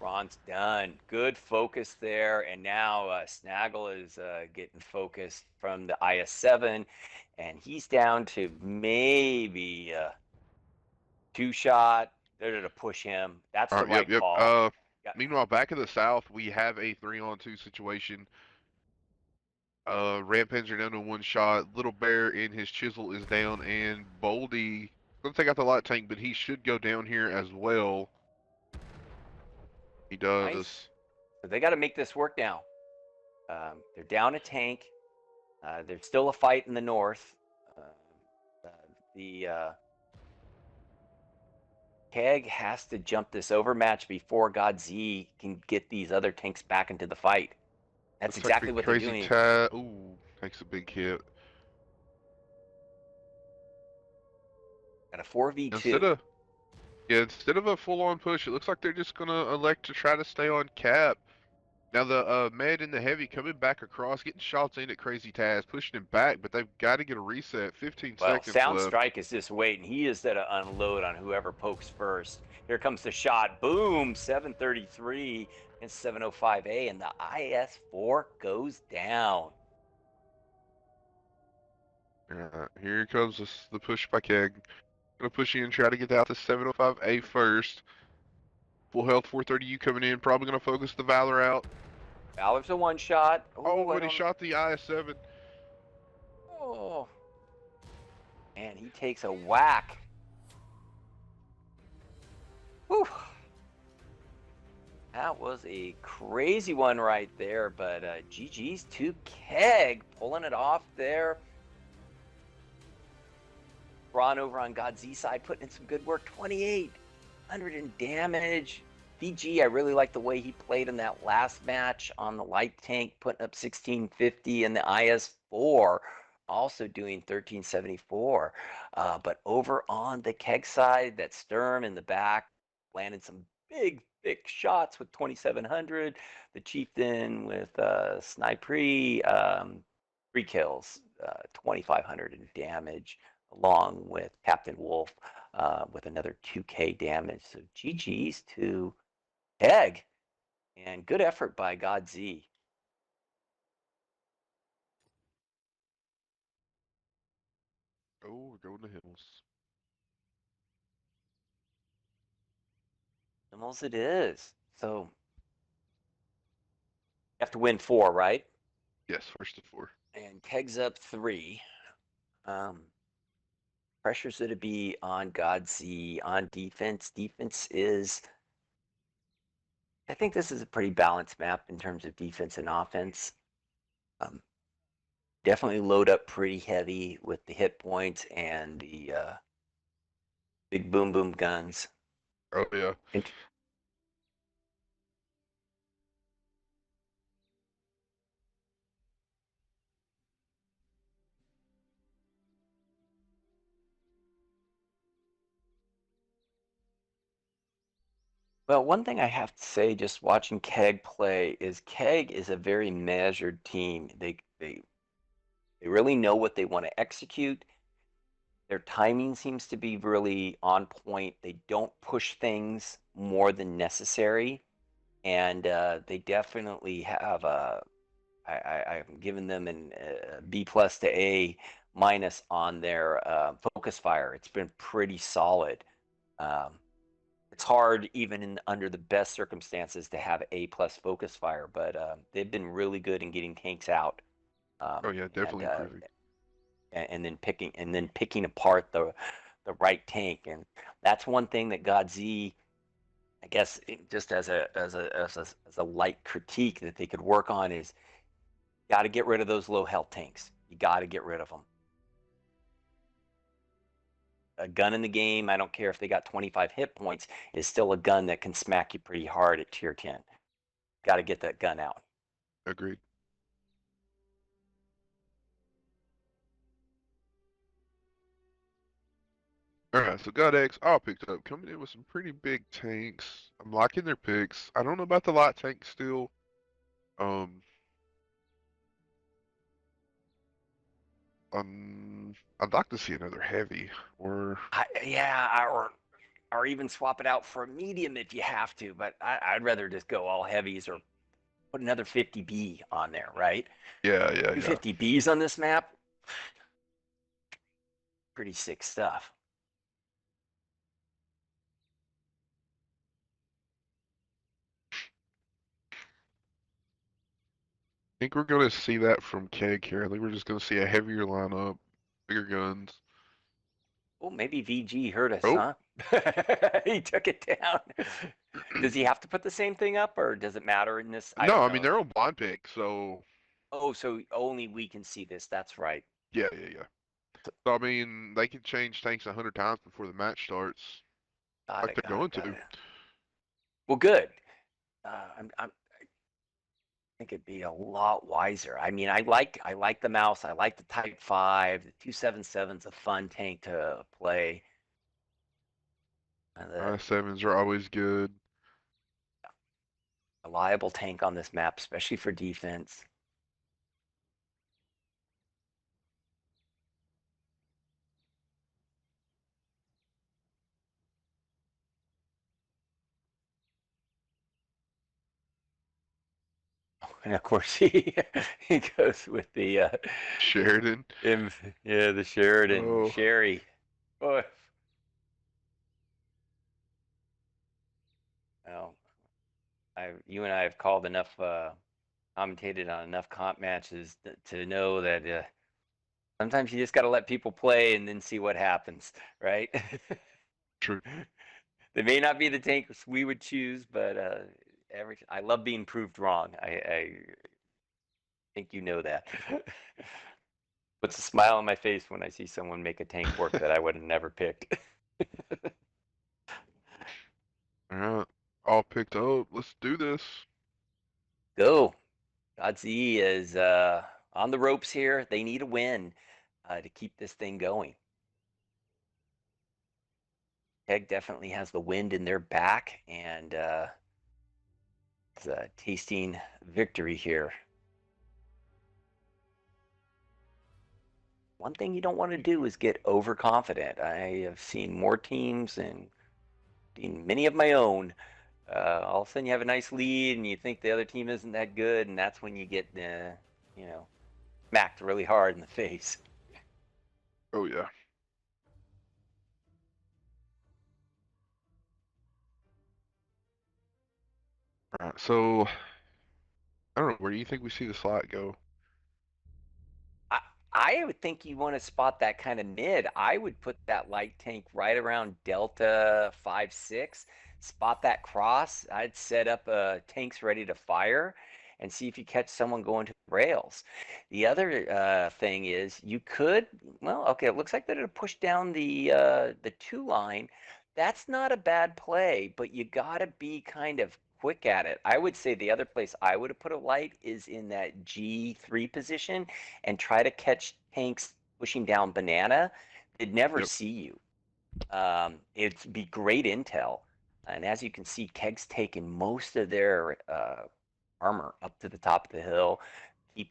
Speaker 2: Tehran's done. Good focus there. And now Snaggle is getting focused from the IS-7. And he's down to maybe two shot. They're to push him. That's
Speaker 1: All
Speaker 2: the
Speaker 1: right, yep,
Speaker 2: right
Speaker 1: yep.
Speaker 2: call.
Speaker 1: Meanwhile, back in the south, we have a 3-on-2 situation. Rampage are down to one shot. Little Bear in his chisel is down, and Boldy gonna take out the light tank, but he should go down here as well. He
Speaker 2: Nice.
Speaker 1: does.
Speaker 2: So they got to make this work now. They're down a tank. There's still a fight in the north. Uh, the KEG has to jump this overmatch before GODZX can get these other tanks back into the fight. That's
Speaker 1: Looks like the
Speaker 2: exactly what they're
Speaker 1: crazy
Speaker 2: doing.
Speaker 1: tie. Ooh, takes a big hit.
Speaker 2: At a 4v2.
Speaker 1: Instead of Yeah, instead of a full-on push, it looks like they're just gonna elect to try to stay on cap. Now the med and the heavy coming back across, getting shots in at Crazy Taz, pushing him back, but they've got to get a reset. 15
Speaker 2: Well,
Speaker 1: seconds
Speaker 2: Sound
Speaker 1: left.
Speaker 2: Strike is just waiting. He is there to unload on whoever pokes first. Here comes the shot. Boom! 733 and 705A, and the IS-4 goes down.
Speaker 1: Here comes the push by Keg. Gonna push in, try to get out to 705A first. Full health 430U coming in, probably gonna focus the Valor out.
Speaker 2: Valor's a one shot. Oh,
Speaker 1: Oh,
Speaker 2: I
Speaker 1: but he
Speaker 2: don't.
Speaker 1: shot the IS-7.
Speaker 2: Oh, and he takes a whack. Whew. That was a crazy one right there, but GG's to KEG pulling it off there. Ron over on GODZX side putting in some good work. 2,800 in damage. VG, I really like the way he played in that last match on the light tank, putting up 1,650, and the IS-4 also doing 1,374. But over on the KEG side, that Sturm in the back landed some big, thick shots with 2,700. The Chieftain with Sniper, 3 kills, 2,500 in damage, along with Captain Wolf with another 2K damage. So GG's to KEG, and good effort by GODZX.
Speaker 1: Oh, we're going to Himmels.
Speaker 2: Almost it is. So you have to win 4, right?
Speaker 1: Yes, first to 4.
Speaker 2: And Keg's up 3. Um, Pressure's going to be on GODZX on defense. Defense is, I think this is a pretty balanced map in terms of defense and offense. Um, Definitely load up pretty heavy with the hit points and the big boom boom guns.
Speaker 1: Oh yeah.
Speaker 2: And, well, one thing I have to say, just watching KEG play, is KEG is a very measured team. They really know what they want to execute. Their timing seems to be really on point. They don't push things more than necessary, and they definitely have a. I'm giving them an B plus to A minus on their focus fire. It's been pretty solid. Um, it's hard even under the best circumstances to have A plus focus fire, but they've been really good in getting tanks out.
Speaker 1: Oh yeah,
Speaker 2: And
Speaker 1: definitely improving.
Speaker 2: then picking apart the right tank, and that's one thing that GODZX, I guess, just as a light critique that they could work on is got to get rid of those low health tanks. You got to get rid of them. A gun in the game, I don't care if they got 25 hit points, is still a gun that can smack you pretty hard at tier 10. Got to get that gun out.
Speaker 1: Agreed. Alright, so GODX all picked up, coming in with some pretty big tanks. I'm liking their picks. I don't know about the light tank still. Um, I'd like to see another heavy, or
Speaker 2: Yeah, or even swap it out for a medium if you have to, but I'd rather just go all heavies or put another 50B on there, right?
Speaker 1: yeah, yeah,
Speaker 2: Two
Speaker 1: yeah.
Speaker 2: 50Bs on this map, pretty sick stuff.
Speaker 1: I think we're gonna see that from KEG here. I think we're just gonna see a heavier lineup, bigger guns.
Speaker 2: Well, maybe VG heard us,
Speaker 1: Oh,
Speaker 2: huh? He took it down. Does he have to put the same thing up, or does it matter in this? I
Speaker 1: no,
Speaker 2: don't
Speaker 1: I mean
Speaker 2: know.
Speaker 1: they're on blind pick, so
Speaker 2: Oh, so only we can see this. That's right.
Speaker 1: yeah, yeah, yeah. So I mean they can change tanks 100 times before the match starts,
Speaker 2: Got
Speaker 1: like
Speaker 2: it.
Speaker 1: they're
Speaker 2: Got
Speaker 1: going
Speaker 2: it. Got
Speaker 1: to.
Speaker 2: it. Well, good. I think it'd be a lot wiser. I mean, I like the mouse. I like the Type 5. The 277's a fun tank to play. The
Speaker 1: I-7s are always good.
Speaker 2: reliable tank on this map, especially for defense. And of course, he goes with the
Speaker 1: Sheridan.
Speaker 2: yeah, the Sheridan
Speaker 1: Oh,
Speaker 2: Sherry. Oh, well, you and I have called enough, commentated on enough comp matches to know that sometimes you just got to let people play and then see what happens, right?
Speaker 1: true.
Speaker 2: They may not be the tanks we would choose, but I love being proved wrong. I think you know that. Puts a smile on my face when I see someone make a tank work that I would have never picked.
Speaker 1: All right, all picked up. Let's do this.
Speaker 2: Go. GODZX is on the ropes here. They need a win to keep this thing going. KEG definitely has the wind in their back and is tasting victory here. One thing you don't want to do is get overconfident. I have seen more teams and seen many of my own. All of a sudden, you have a nice lead, and you think the other team isn't that good, and that's when you get, you know, smacked really hard in the face.
Speaker 1: Oh yeah. All right, so I don't know. Where do you think we see the slot go?
Speaker 2: I, I would think you want to spot that kind of mid. I would put that light tank right around Delta 5-6. Spot that cross. I'd set up tanks ready to fire and see if you catch someone going to the rails. The other thing is you could, well, okay, it looks like they're going to push down the 2 line. That's not a bad play, but you got to be kind of quick at it. I would say the other place I would have put a light is in that G3 position and try to catch tanks pushing down banana. They'd never
Speaker 1: Yep,
Speaker 2: see you. It'd be great intel. And as you can see, Keg's taken most of their armor up to the top of the hill,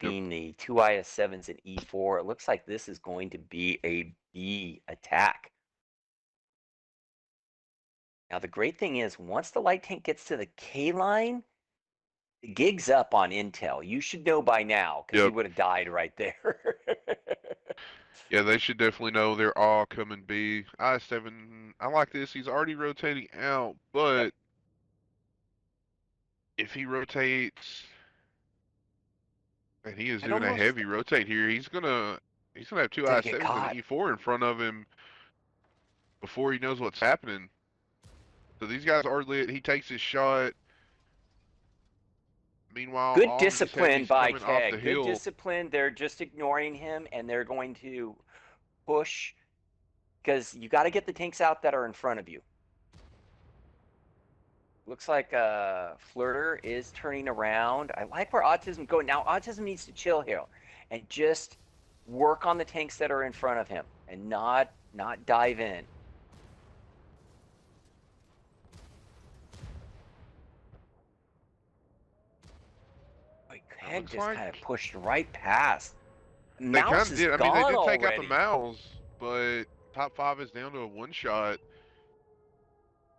Speaker 1: yep.
Speaker 2: keeping the two IS-7s and E4. It looks like this is going to be a B attack. Now, the great thing is, once the light tank gets to the K line, the gig's up on intel. You should know by now because you
Speaker 1: Yep.
Speaker 2: would have died right there.
Speaker 1: Yeah, they should definitely know they're all coming B. I-7, I like this. He's already rotating out,
Speaker 2: Yep.
Speaker 1: but if he rotates, and he is
Speaker 2: I'd
Speaker 1: doing a
Speaker 2: almost
Speaker 1: heavy rotate here, he's gonna have two
Speaker 2: gonna get
Speaker 1: I-7s and an
Speaker 2: caught.
Speaker 1: E4 in front of him before he knows what's happening. So these guys are lit. He takes his shot. Meanwhile,
Speaker 2: Good
Speaker 1: all these
Speaker 2: discipline
Speaker 1: heavies
Speaker 2: by
Speaker 1: coming off the
Speaker 2: KEG. Good
Speaker 1: hill.
Speaker 2: discipline. They're just ignoring him and they're going to push because you got to get the tanks out that are in front of you. Looks like Flirter is turning around. I like where Autism going. Now Autism needs to chill here and just work on the tanks that are in front of him and not dive in.
Speaker 1: It
Speaker 2: KEG
Speaker 1: looks
Speaker 2: just kind of
Speaker 1: like
Speaker 2: pushed right past.
Speaker 1: they kind
Speaker 2: Mouse
Speaker 1: of
Speaker 2: is
Speaker 1: did. I mean, they
Speaker 2: gone
Speaker 1: did take out the
Speaker 2: already.
Speaker 1: Mouse, but top five is down to a one shot.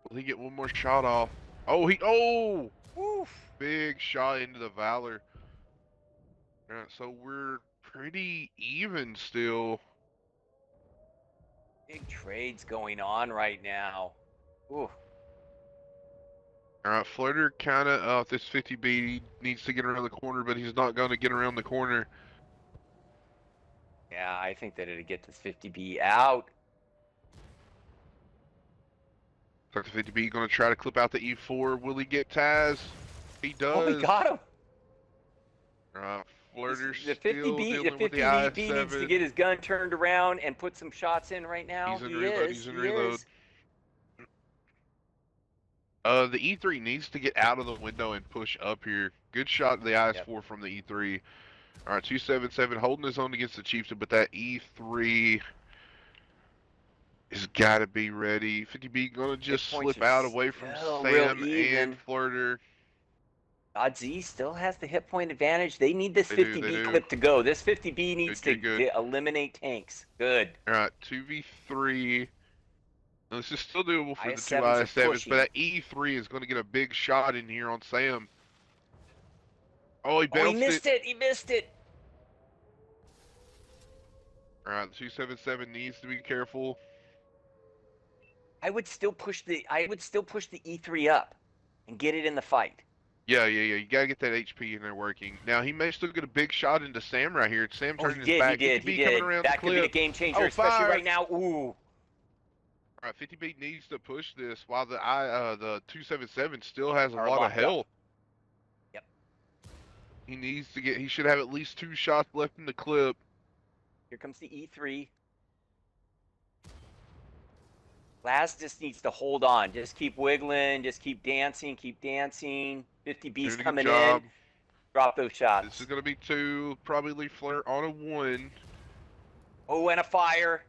Speaker 1: Will he get one more shot off? Oh,
Speaker 2: Oof.
Speaker 1: big shot into the Valor. All right, so we're pretty even still.
Speaker 2: Big trades going on right now. Ooh.
Speaker 1: All right, Flutter kind of this 50B needs to get around the corner, but he's not going to get around the corner.
Speaker 2: Yeah, I think that it'd get this 50B out.
Speaker 1: Looks like the 50B going to try to clip out the E4. Will he get Taz? He
Speaker 2: Oh, we
Speaker 1: does.
Speaker 2: got him.
Speaker 1: All right,
Speaker 2: This,
Speaker 1: Flirter's
Speaker 2: the
Speaker 1: still
Speaker 2: 50B, the
Speaker 1: dealing with the
Speaker 2: 50B needs to
Speaker 1: IS-7.
Speaker 2: get his gun turned around and put some shots in right now.
Speaker 1: He's in
Speaker 2: He
Speaker 1: reload.
Speaker 2: is.
Speaker 1: He's in
Speaker 2: He
Speaker 1: reload.
Speaker 2: is.
Speaker 1: The E3 needs to get out of the window and push up here. Good shot to the
Speaker 2: Yep.
Speaker 1: IS-4 from the E3. All right, 277 holding his own against the Chieftain, but that E3 has got to be ready. 50B gonna
Speaker 2: Hit
Speaker 1: just
Speaker 2: points
Speaker 1: slip
Speaker 2: are
Speaker 1: out away from
Speaker 2: still real
Speaker 1: Sam and
Speaker 2: even.
Speaker 1: Flirter.
Speaker 2: GODZX still has the hit point advantage. They need this
Speaker 1: They do, they
Speaker 2: 50B
Speaker 1: do.
Speaker 2: clip to go. This 50B
Speaker 1: Good,
Speaker 2: needs to
Speaker 1: good, good.
Speaker 2: eliminate tanks. Good.
Speaker 1: All right, 2v3. This is still doable for the two
Speaker 2: IS-7s are
Speaker 1: IS-7s, but
Speaker 2: pushing.
Speaker 1: that E3 is going to get a big shot in here on Sam. Oh, he
Speaker 2: Oh, he
Speaker 1: bounced it.
Speaker 2: missed it. He missed it.
Speaker 1: All right, the 277 needs to be careful.
Speaker 2: I would still push the E3 up and get it in the fight.
Speaker 1: Yeah. You gotta get that HP in there working. Now he may still get a big shot into Sam right here. Sam
Speaker 2: Oh, he
Speaker 1: turning his
Speaker 2: did. He
Speaker 1: back.
Speaker 2: did. He
Speaker 1: 50B coming
Speaker 2: did.
Speaker 1: around the
Speaker 2: That could be a
Speaker 1: clip.
Speaker 2: game changer,
Speaker 1: Oh,
Speaker 2: especially
Speaker 1: fire!
Speaker 2: right now. Ooh.
Speaker 1: All right, 50B needs to push this while the 277 still has a
Speaker 2: Are
Speaker 1: lot of
Speaker 2: locked up.
Speaker 1: health.
Speaker 2: Yep.
Speaker 1: He needs to get. He should have at least 2 shots left in the clip.
Speaker 2: Here comes the E3. Laz just needs to hold on. Just keep wiggling. Just keep dancing. Keep dancing. 50B's
Speaker 1: Doing a good
Speaker 2: coming in.
Speaker 1: job.
Speaker 2: Drop those
Speaker 1: This
Speaker 2: shots.
Speaker 1: is gonna be 2. Probably Flirt on a 1.
Speaker 2: Oh, and a fire.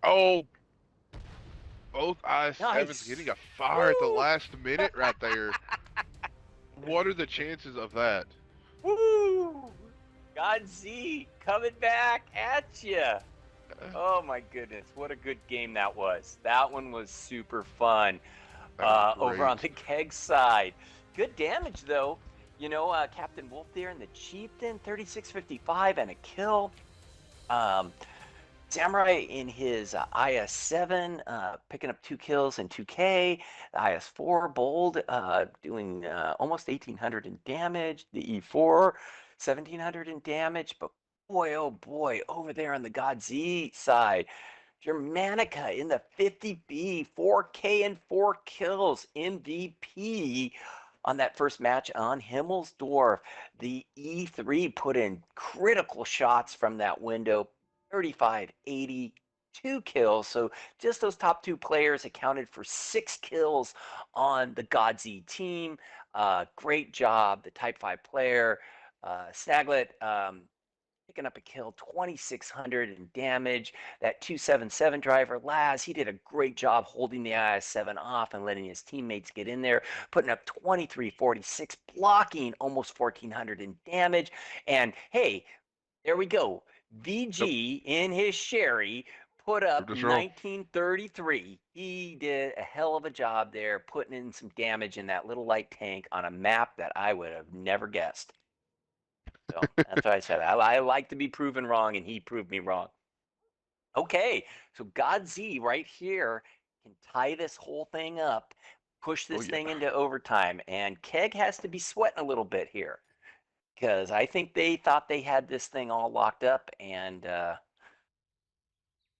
Speaker 1: Oh, both IS-7s
Speaker 2: Nice.
Speaker 1: getting a fire at the
Speaker 2: Woo!
Speaker 1: last minute right there. What are the chances of that?
Speaker 2: Woo! GODZX coming back at you. Oh my goodness, what a good game that was. That one was super fun.
Speaker 1: That was
Speaker 2: Over on
Speaker 1: great.
Speaker 2: the KEG side. Good damage though. You know, Captain Wolf there and the Chieftain, 3655 and a kill. Samurai in his IS-7, picking up 2 kills in 2K. The IS-4 Bold doing almost 1,800 in damage. The E4, 1,700 in damage. But boy, oh boy, over there on the GODZZ side, Germanica in the 50B, 4K and 4 kills, MVP on that first match on Himmelsdorf. The E3 put in critical shots from that window, 35, 80, 2 kills. So just those top 2 players accounted for 6 kills on the GODZZ team. Great job, the Type 5 player. Snaglet picking up a kill, 2,600 in damage. That 277 driver, Laz, he did a great job holding the IS-7 off and letting his teammates get in there, putting up 2346, blocking almost 1,400 in damage. And hey, there we go.
Speaker 1: Yep,
Speaker 2: VG in his Sherry put
Speaker 1: proved
Speaker 2: up
Speaker 1: us wrong.
Speaker 2: 1933. He did a hell of a job there, putting in some damage in that little light tank on a map that I would have never guessed. So that's why I said I like to be proven wrong, and he proved me wrong. Okay, so GODZZ right here can tie this whole thing up, push
Speaker 1: Oh
Speaker 2: this
Speaker 1: yeah.
Speaker 2: thing into overtime, and KEG has to be sweating a little bit here because I think they thought they had this thing all locked up, and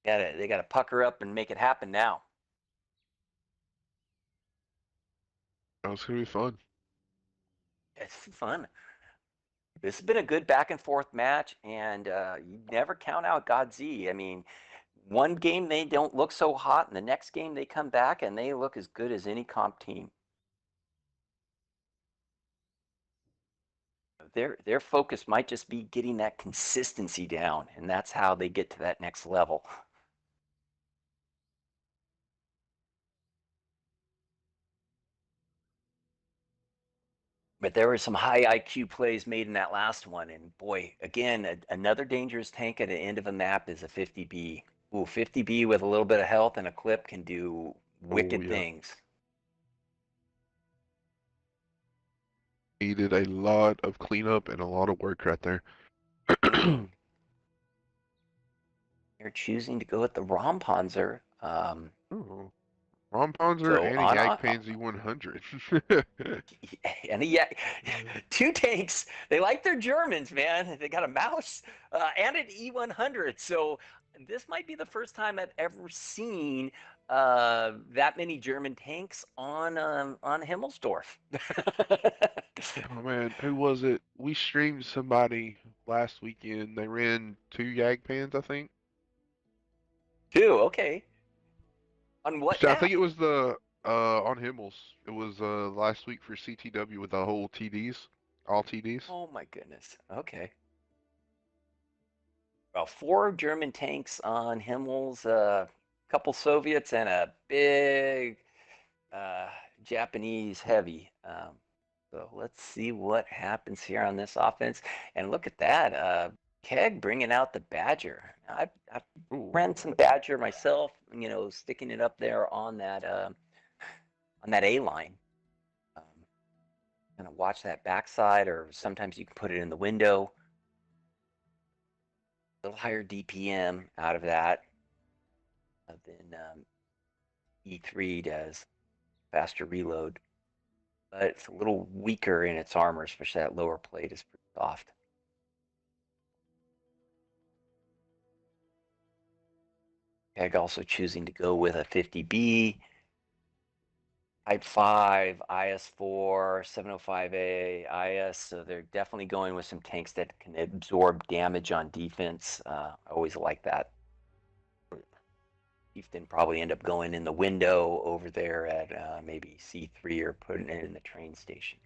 Speaker 2: they got to pucker up and make it happen now.
Speaker 1: That was gonna be fun.
Speaker 2: It's fun. This has been a good back and forth match, and you never count out GODZZ. I mean, one game they don't look so hot, and the next game they come back and they look as good as any comp team. Their focus might just be getting that consistency down, and that's how they get to that next level. But there were some high IQ plays made in that last one, and boy, again, another dangerous tank at the end of a map is a 50B. Ooh, 50B with a little bit of health and a clip can do
Speaker 1: Oh
Speaker 2: wicked
Speaker 1: yeah.
Speaker 2: things.
Speaker 1: He did a lot of cleanup and a lot of work right there.
Speaker 2: Mm-hmm. They're choosing to go with the Rompanzer.
Speaker 1: Oh, Ron Ponzer
Speaker 2: So
Speaker 1: and a
Speaker 2: on,
Speaker 1: Yak
Speaker 2: on
Speaker 1: Pansy 100.
Speaker 2: and yeah, 2 tanks. They like their Germans, man. They got a Mouse and an E100. So this might be the first time I've ever seen that many German tanks on Himmelsdorf.
Speaker 1: Oh man, who was it? We streamed somebody last weekend. They ran 2 Yak Pans, I think.
Speaker 2: Two, okay. On what
Speaker 1: So I think
Speaker 2: map?
Speaker 1: it was the on Himmels. It was last week for CTW with the whole TDs, all TDs.
Speaker 2: Oh my goodness. Okay. Well, 4 German tanks on Himmels, a couple Soviets, and a big uh, Japanese heavy. So let's see what happens here on this offense. And look at that. KEG bringing out the Badger. I've
Speaker 1: Ooh,
Speaker 2: ran some Badger myself, sticking it up there on that A line. Um, Kind of watch that backside, or sometimes you can put it in the window. A little higher DPM out of that than E3 does. Faster reload, but it's a little weaker in its armor, especially that lower plate is pretty soft. KEG also choosing to go with a 50B, Type 5, IS-4, 705A, IS, so they're definitely going with some tanks that can absorb damage on defense. I always like that. Chieftain probably end up going in the window over there at maybe C3 or putting it in the train station.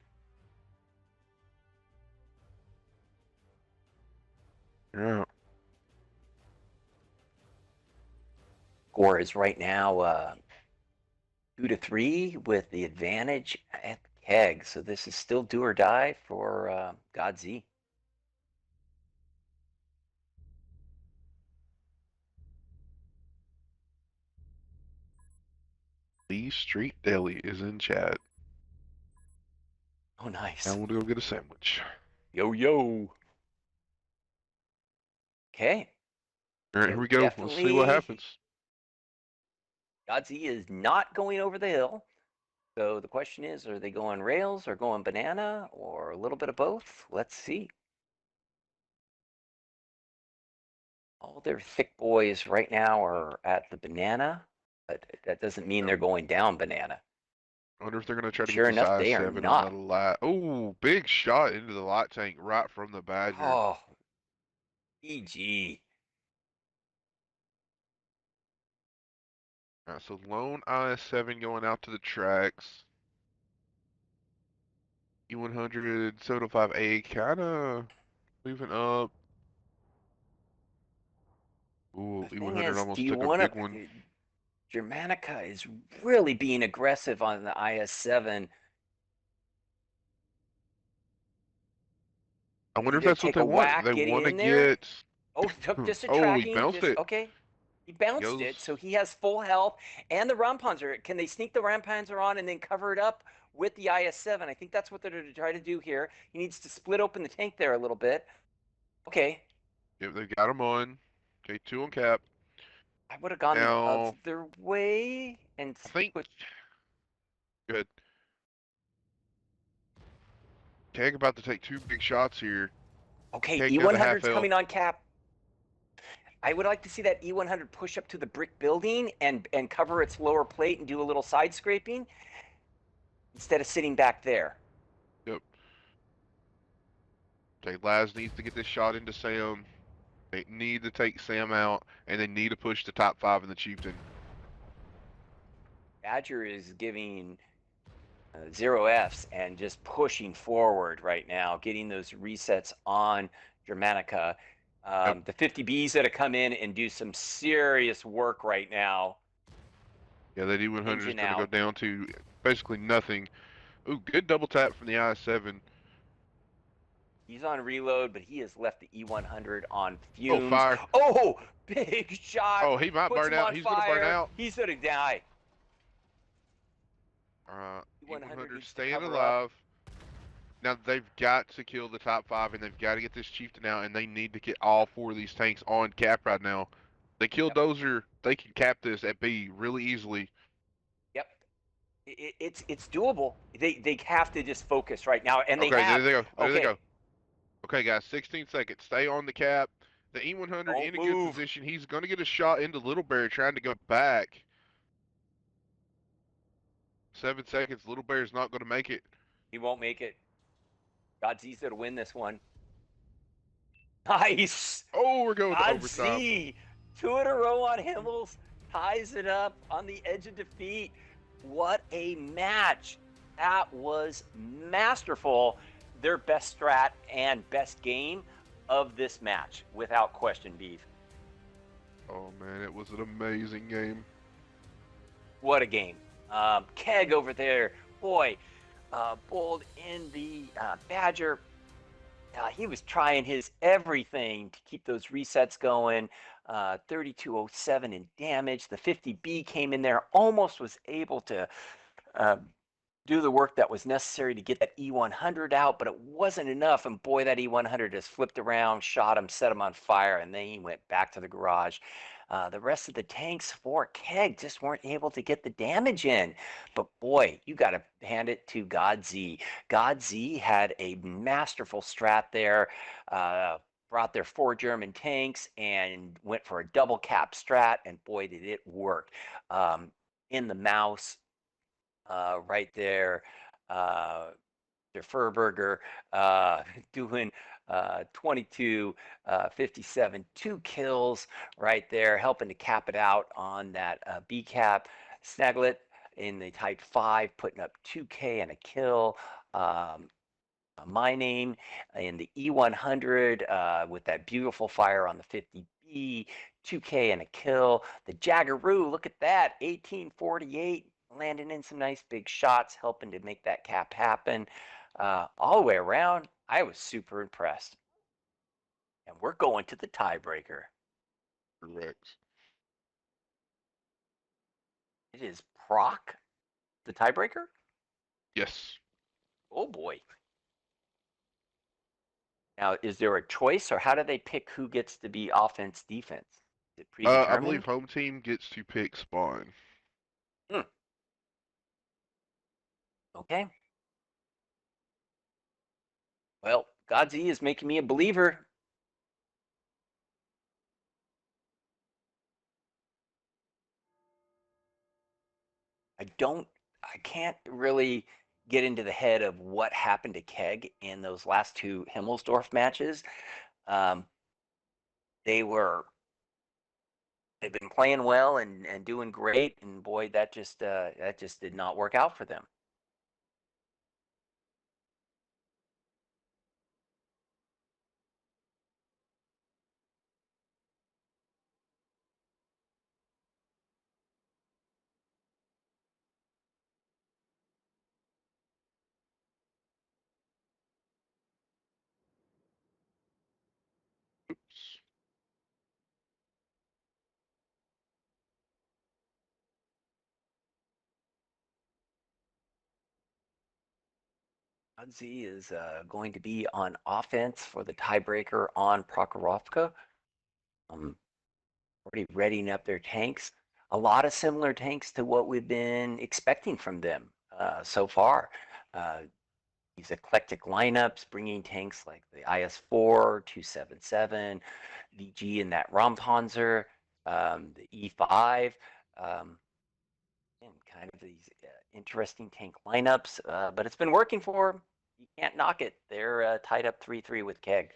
Speaker 1: yeah.
Speaker 2: Score is right now 2-3 with the advantage at KEG. So this is still do or die for GODZZ.
Speaker 1: Lee Street Deli is in chat.
Speaker 2: Oh,
Speaker 1: I
Speaker 2: nice.
Speaker 1: want to go get a sandwich.
Speaker 2: Yo, yo. Okay.
Speaker 1: All right, here
Speaker 2: They're
Speaker 1: we go. We'll see what
Speaker 2: definitely,
Speaker 1: happens.
Speaker 2: GODZX is not going over the hill. So the question is, are they going rails or going banana or a little bit of both? Let's see. All their thick boys right now are at the banana, but that doesn't mean
Speaker 1: Yep.
Speaker 2: they're going down banana.
Speaker 1: I wonder if they're going to try to get
Speaker 2: Sure
Speaker 1: this
Speaker 2: enough, they are
Speaker 1: I-7 on the
Speaker 2: not.
Speaker 1: light. Oh, big shot into the light tank right from the Badger.
Speaker 2: Oh, EG.
Speaker 1: All right, so lone IS-7 going out to the tracks. E100, Soda 5A kind of moving up. Ooh,
Speaker 2: The thing
Speaker 1: E100
Speaker 2: is, do
Speaker 1: almost
Speaker 2: you
Speaker 1: took a
Speaker 2: want
Speaker 1: big
Speaker 2: to?
Speaker 1: one.
Speaker 2: Germanica is really being aggressive on the IS-7.
Speaker 1: I
Speaker 2: Is
Speaker 1: wonder
Speaker 2: he
Speaker 1: if
Speaker 2: going to
Speaker 1: that's what
Speaker 2: take
Speaker 1: they
Speaker 2: a
Speaker 1: want.
Speaker 2: whack
Speaker 1: They
Speaker 2: getting
Speaker 1: want to
Speaker 2: in there?
Speaker 1: get.
Speaker 2: Oh, took just a
Speaker 1: Oh, he
Speaker 2: tracking.
Speaker 1: bounced
Speaker 2: Just
Speaker 1: it.
Speaker 2: okay. He bounced
Speaker 1: Goes.
Speaker 2: it, so he has full health. And the Rampanzer. Can they sneak the Rampanzer on and then cover it up with the IS-7? I think that's what they're going to try to do here. He needs to split open the tank there a little bit. Okay,
Speaker 1: Yep, they got him on. Okay, two on cap.
Speaker 2: I would have gone the
Speaker 1: Now,
Speaker 2: other way and
Speaker 1: I think.
Speaker 2: put.
Speaker 1: Good. Keg about to take two big shots here.
Speaker 2: Okay,
Speaker 1: Keg down to half
Speaker 2: E100's
Speaker 1: health.
Speaker 2: coming on cap. I would like to see that E100 push up to the brick building and cover its lower plate and do a little side scraping instead of sitting back there.
Speaker 1: Yep. Okay, Laz needs to get this shot into Sam. They need to take Sam out, and they need to push the top five in the Chieftain.
Speaker 2: Badger is giving zero Fs and just pushing forward right now, getting those resets on Germanica.
Speaker 1: Yep.
Speaker 2: The 50Bs that have come in and do some serious work right now,
Speaker 1: Yeah, that E100 is
Speaker 2: engine
Speaker 1: going to go
Speaker 2: out.
Speaker 1: down to basically nothing. Ooh, good double tap from the I-7.
Speaker 2: He's on reload, but he has left the E100 on
Speaker 1: Oh,
Speaker 2: fumes.
Speaker 1: fire.
Speaker 2: Oh, big shot.
Speaker 1: Oh, he might
Speaker 2: Puts
Speaker 1: burn
Speaker 2: him
Speaker 1: out.
Speaker 2: on
Speaker 1: He's going to burn
Speaker 2: fire.
Speaker 1: out.
Speaker 2: He's going to die. E100
Speaker 1: E100
Speaker 2: needs to
Speaker 1: staying
Speaker 2: cover up.
Speaker 1: alive. Now they've got to kill the top five, and they've got to get this Chieftain out, and they need to get all four of these tanks on cap right now. They kill
Speaker 2: Yep.
Speaker 1: Dozer, they can cap this at B really easily.
Speaker 2: Yep. It's doable. They have to just focus right now, and they
Speaker 1: Okay, there
Speaker 2: have.
Speaker 1: they go. There they
Speaker 2: Okay,
Speaker 1: go. Okay, guys, 16 seconds. Stay on the cap. The E100
Speaker 2: don't
Speaker 1: in a good
Speaker 2: move.
Speaker 1: position. He's going to get a shot into Little Bear trying to go back. 7 seconds. Little Bear's not going to make it.
Speaker 2: He won't make it. GODZZ to win this one. Nice.
Speaker 1: Oh, we're going to overtime.
Speaker 2: GODZZ. Two in a row on Himmels. Ties it up on the edge of defeat. What a match. That was masterful. Their best strat and best game of this match, without question, Beef.
Speaker 1: Oh, man, it was an amazing game.
Speaker 2: What a game. KEG over there, boy, bold in the Badger. He was trying his everything to keep those resets going. 3207 in damage. The 50B came in there, almost was able to uh, do the work that was necessary to get that E100 out, but it wasn't enough. And boy, that E100 just flipped around, shot him, set him on fire, and then he went back to the garage. The rest of the tanks for KEG just weren't able to get the damage in. But boy, you got to hand it to GODZZ. GODZZ had a masterful strat there. Brought their 4 German tanks and went for a double cap strat, and boy, did it work. In the mouse, right there. Uh, Der Furburger doing 22, 57, 2 kills right there, helping to cap it out on that B cap. Snaglet in the Type 5, putting up 2K and a kill. My name in the E100 with that beautiful fire on the 50B, 2K and a kill. The Jaggeroo, look at that, 1848, landing in some nice big shots, helping to make that cap happen. All the way around, I was super impressed. And we're going to the tiebreaker.
Speaker 1: Correct.
Speaker 2: It is Proc, the tiebreaker?
Speaker 1: Yes.
Speaker 2: Oh boy. Now, is there a choice, or how do they pick who gets to be offense, defense? Is it
Speaker 1: I believe
Speaker 2: predetermined?
Speaker 1: home team gets to pick spawn.
Speaker 2: Hmm. Okay. Well, GODZX is making me a believer. I can't really get into the head of what happened to KEG in those last two Himmelsdorf matches. Um, they were they've been playing well and doing great, and boy, that just did not work out for them.
Speaker 1: Oops.
Speaker 2: GODZX is going to be on offense for the tiebreaker on Prokhorovka. Um, Already readying up their tanks. A lot of similar tanks to what we've been expecting from them so far. Uh, these eclectic lineups, bringing tanks like the IS-4, 277, VG and that Raumpanzer, the E5, um, and kind of these interesting tank lineups. But it's been working for them. You can't knock it. They're tied up 3-3 with KEG.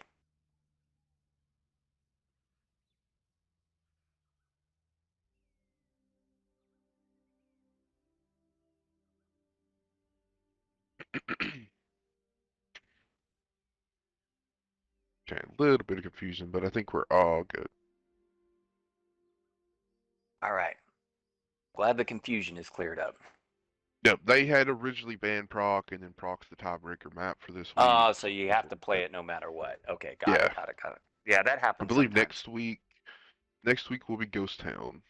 Speaker 1: Okay, a little bit of confusion, but I think we're all good.
Speaker 2: All right. Glad the confusion is cleared up.
Speaker 1: Yep, they had originally banned Proc, and then Proc's the tiebreaker map for this week.
Speaker 2: So you
Speaker 1: That's
Speaker 2: have
Speaker 1: what
Speaker 2: to
Speaker 1: we
Speaker 2: play
Speaker 1: did.
Speaker 2: it no matter what. Okay, got
Speaker 1: Yeah,
Speaker 2: it, got it, got it. Yeah, that
Speaker 1: I
Speaker 2: happens
Speaker 1: believe
Speaker 2: sometimes.
Speaker 1: next week will be Ghost Town.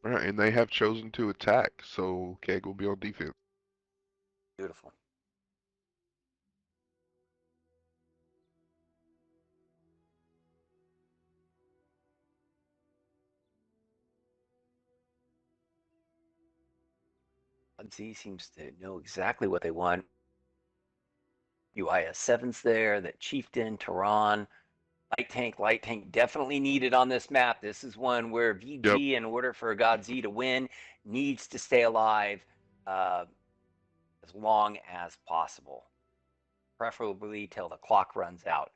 Speaker 1: All right, and they have chosen to attack, so Keg will be on defense.
Speaker 2: Beautiful. Z seems to know exactly what they want. UIS-7's there, that Chieftain, Tehran, light tank definitely needed on this map. This is one where
Speaker 1: Yep.
Speaker 2: VG, in order for GODZX to win, needs to stay alive uh, as long as possible, preferably till the clock runs out.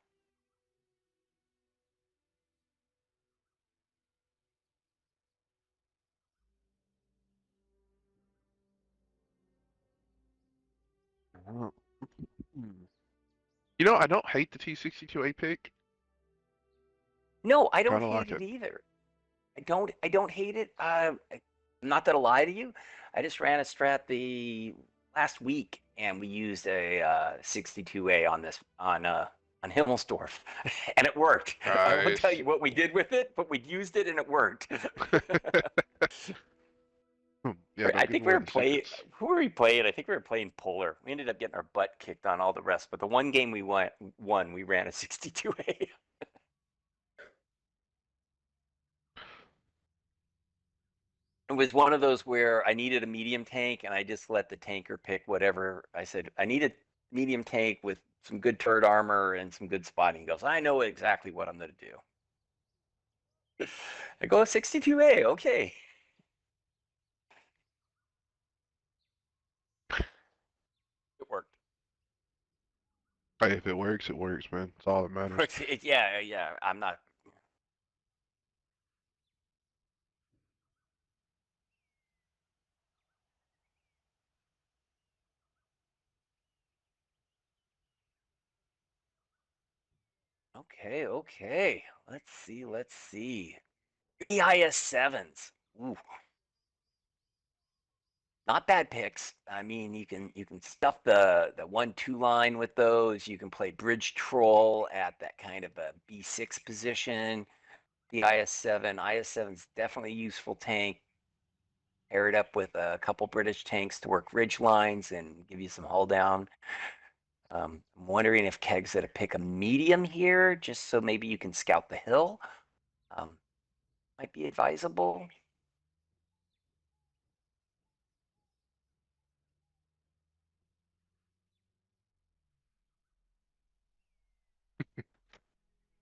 Speaker 1: Uh, You know, I don't hate the T62A pick.
Speaker 2: No, I don't
Speaker 1: Kind of
Speaker 2: hate
Speaker 1: like
Speaker 2: it
Speaker 1: it.
Speaker 2: either. I don't hate it. Not that I lie to you. I just ran a strat the last week, and we used a 62A on Himmelsdorf, and it worked. I won't tell
Speaker 1: Nice.
Speaker 2: you what we did with it, but we used it and it worked.
Speaker 1: Yeah,
Speaker 2: I
Speaker 1: don't give
Speaker 2: think we
Speaker 1: away
Speaker 2: were
Speaker 1: the
Speaker 2: playing.
Speaker 1: secrets.
Speaker 2: Who were we playing? I think we were playing Polar. We ended up getting our butt kicked on all the rest, but the one game we won, we ran a 62A. It was one of those where I needed a medium tank, and I just let the tanker pick whatever. I said I need a medium tank with some good turret armor and some good spotting. He goes, I know exactly what I'm going to do. I go 62A. Okay, it worked.
Speaker 1: Hey, if it works, man. That's all that matters.
Speaker 2: Yeah, yeah. I'm not. Okay, okay. Let's see. Let's see. EIS 7s. Ooh, not bad picks. I mean, you can stuff the 1-2 line with those. You can play bridge troll at that kind of a B6 position. The IS-7. IS-7's definitely a useful tank. Pair it up with a couple British tanks to work ridge lines and give you some hull down. I'm wondering if KEG's going to pick a medium here, just so maybe you can scout the hill. Might be advisable.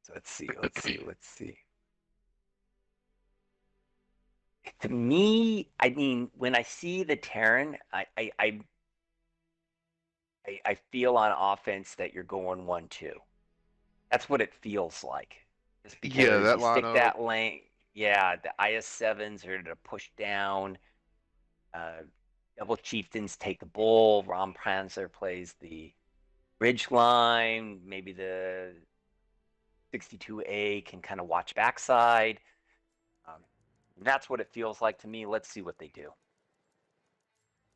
Speaker 2: So let's see. To me, I mean, when I see the Terran, I feel on offense that you're going 1-2. That's what it feels like. Just
Speaker 1: Yeah,
Speaker 2: because
Speaker 1: that
Speaker 2: you stick
Speaker 1: lineup.
Speaker 2: that lane, yeah, the IS-7s are to push down. Uh, Double Chieftains take the bull. Rom Pranzer plays the ridge line. Maybe the 62A can kind of watch backside. Um, that's what it feels like to me. Let's see what they do.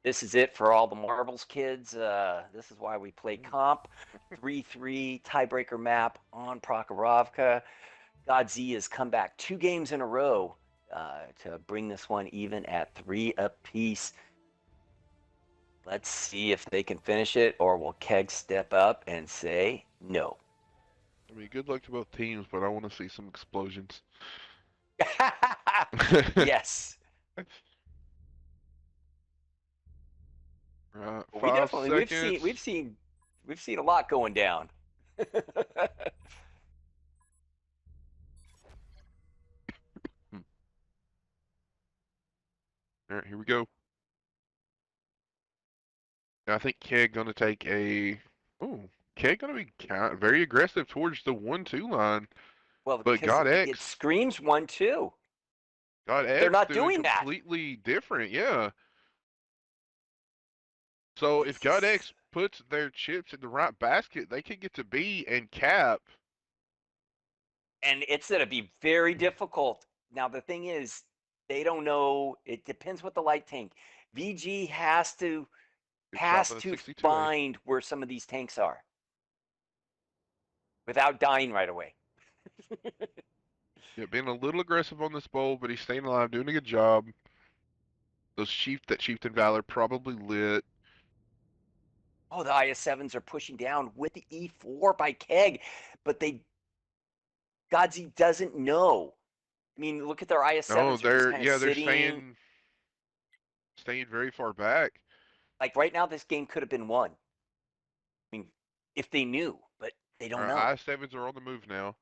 Speaker 2: This is it for all the marbles, kids. This is why we play comp. 3-3 tiebreaker map on Prokhorovka. GODZX has come back 2 games in a row to bring this one even at 3 apiece. Let's see if they can finish it, or will KEG step up and say no?
Speaker 1: I mean, good luck to both teams, but I want to see some explosions.
Speaker 2: Yes.
Speaker 1: Right,
Speaker 2: Well, we
Speaker 1: 5
Speaker 2: definitely
Speaker 1: seconds.
Speaker 2: we've seen a lot going down.
Speaker 1: All right, here we go. I think Keg gonna take a. Oh, Keg gonna be very aggressive towards the 1-2 line,
Speaker 2: Well,
Speaker 1: but
Speaker 2: because
Speaker 1: God
Speaker 2: it
Speaker 1: X,
Speaker 2: screams 1-2.
Speaker 1: God
Speaker 2: They're
Speaker 1: X
Speaker 2: not
Speaker 1: doing
Speaker 2: doing that.
Speaker 1: completely different. Yeah. So if
Speaker 2: This
Speaker 1: God
Speaker 2: is
Speaker 1: X puts their chips in the right basket, they could get to B and cap.
Speaker 2: and it's going to be very difficult. Now the thing is, they don't know. It depends what the light tank. VG
Speaker 1: Good shot
Speaker 2: has
Speaker 1: for the
Speaker 2: to
Speaker 1: 62A.
Speaker 2: find where some of these tanks are without dying right away.
Speaker 1: Yeah, being a little aggressive on this bowl, but he's staying alive, doing a good job. That Chieftain Valor probably lit.
Speaker 2: Oh, the IS-7s are pushing down with the E4 by KEG, but GODZX doesn't know. I mean, look at their
Speaker 1: No,
Speaker 2: IS-7s are just kind of
Speaker 1: they're
Speaker 2: sitting.
Speaker 1: staying very far back.
Speaker 2: Like right now, this game could have been won. I mean, if they knew, but they
Speaker 1: All
Speaker 2: don't
Speaker 1: right,
Speaker 2: know.
Speaker 1: I-7s are on the move now.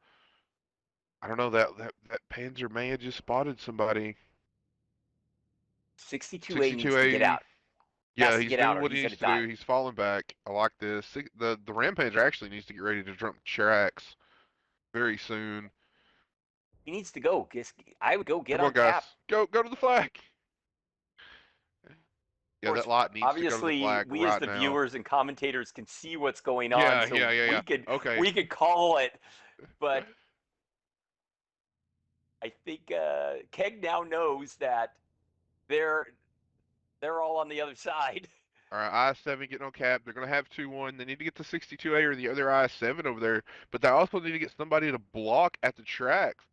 Speaker 1: I don't know that Panzer may have just spotted somebody.
Speaker 2: 62A needs to get
Speaker 1: 62A.
Speaker 2: out.
Speaker 1: Yeah,
Speaker 2: Has to
Speaker 1: he's
Speaker 2: get out
Speaker 1: doing
Speaker 2: or
Speaker 1: what he
Speaker 2: he's going
Speaker 1: needs
Speaker 2: to
Speaker 1: to do.
Speaker 2: die.
Speaker 1: He's falling back. I like this. The Rampager actually needs to get ready to jump tracks very soon.
Speaker 2: He needs to go. I would go get
Speaker 1: Come on,
Speaker 2: on
Speaker 1: guys.
Speaker 2: cap.
Speaker 1: Go to the flag.
Speaker 2: Of
Speaker 1: Yeah, that
Speaker 2: course,
Speaker 1: lot needs to go to the
Speaker 2: obviously,
Speaker 1: flag
Speaker 2: we as
Speaker 1: right
Speaker 2: the
Speaker 1: now.
Speaker 2: viewers and commentators can see what's going on,
Speaker 1: Yeah,
Speaker 2: so
Speaker 1: yeah, yeah, yeah. Okay.
Speaker 2: we could call it. But I think Keg now knows that they're they're all on the other side.
Speaker 1: All right, I-7 getting on cap. They're going to have 2-1. They need to get the 62A or the other I-7 over there, but they also need to get somebody to block at the tracks.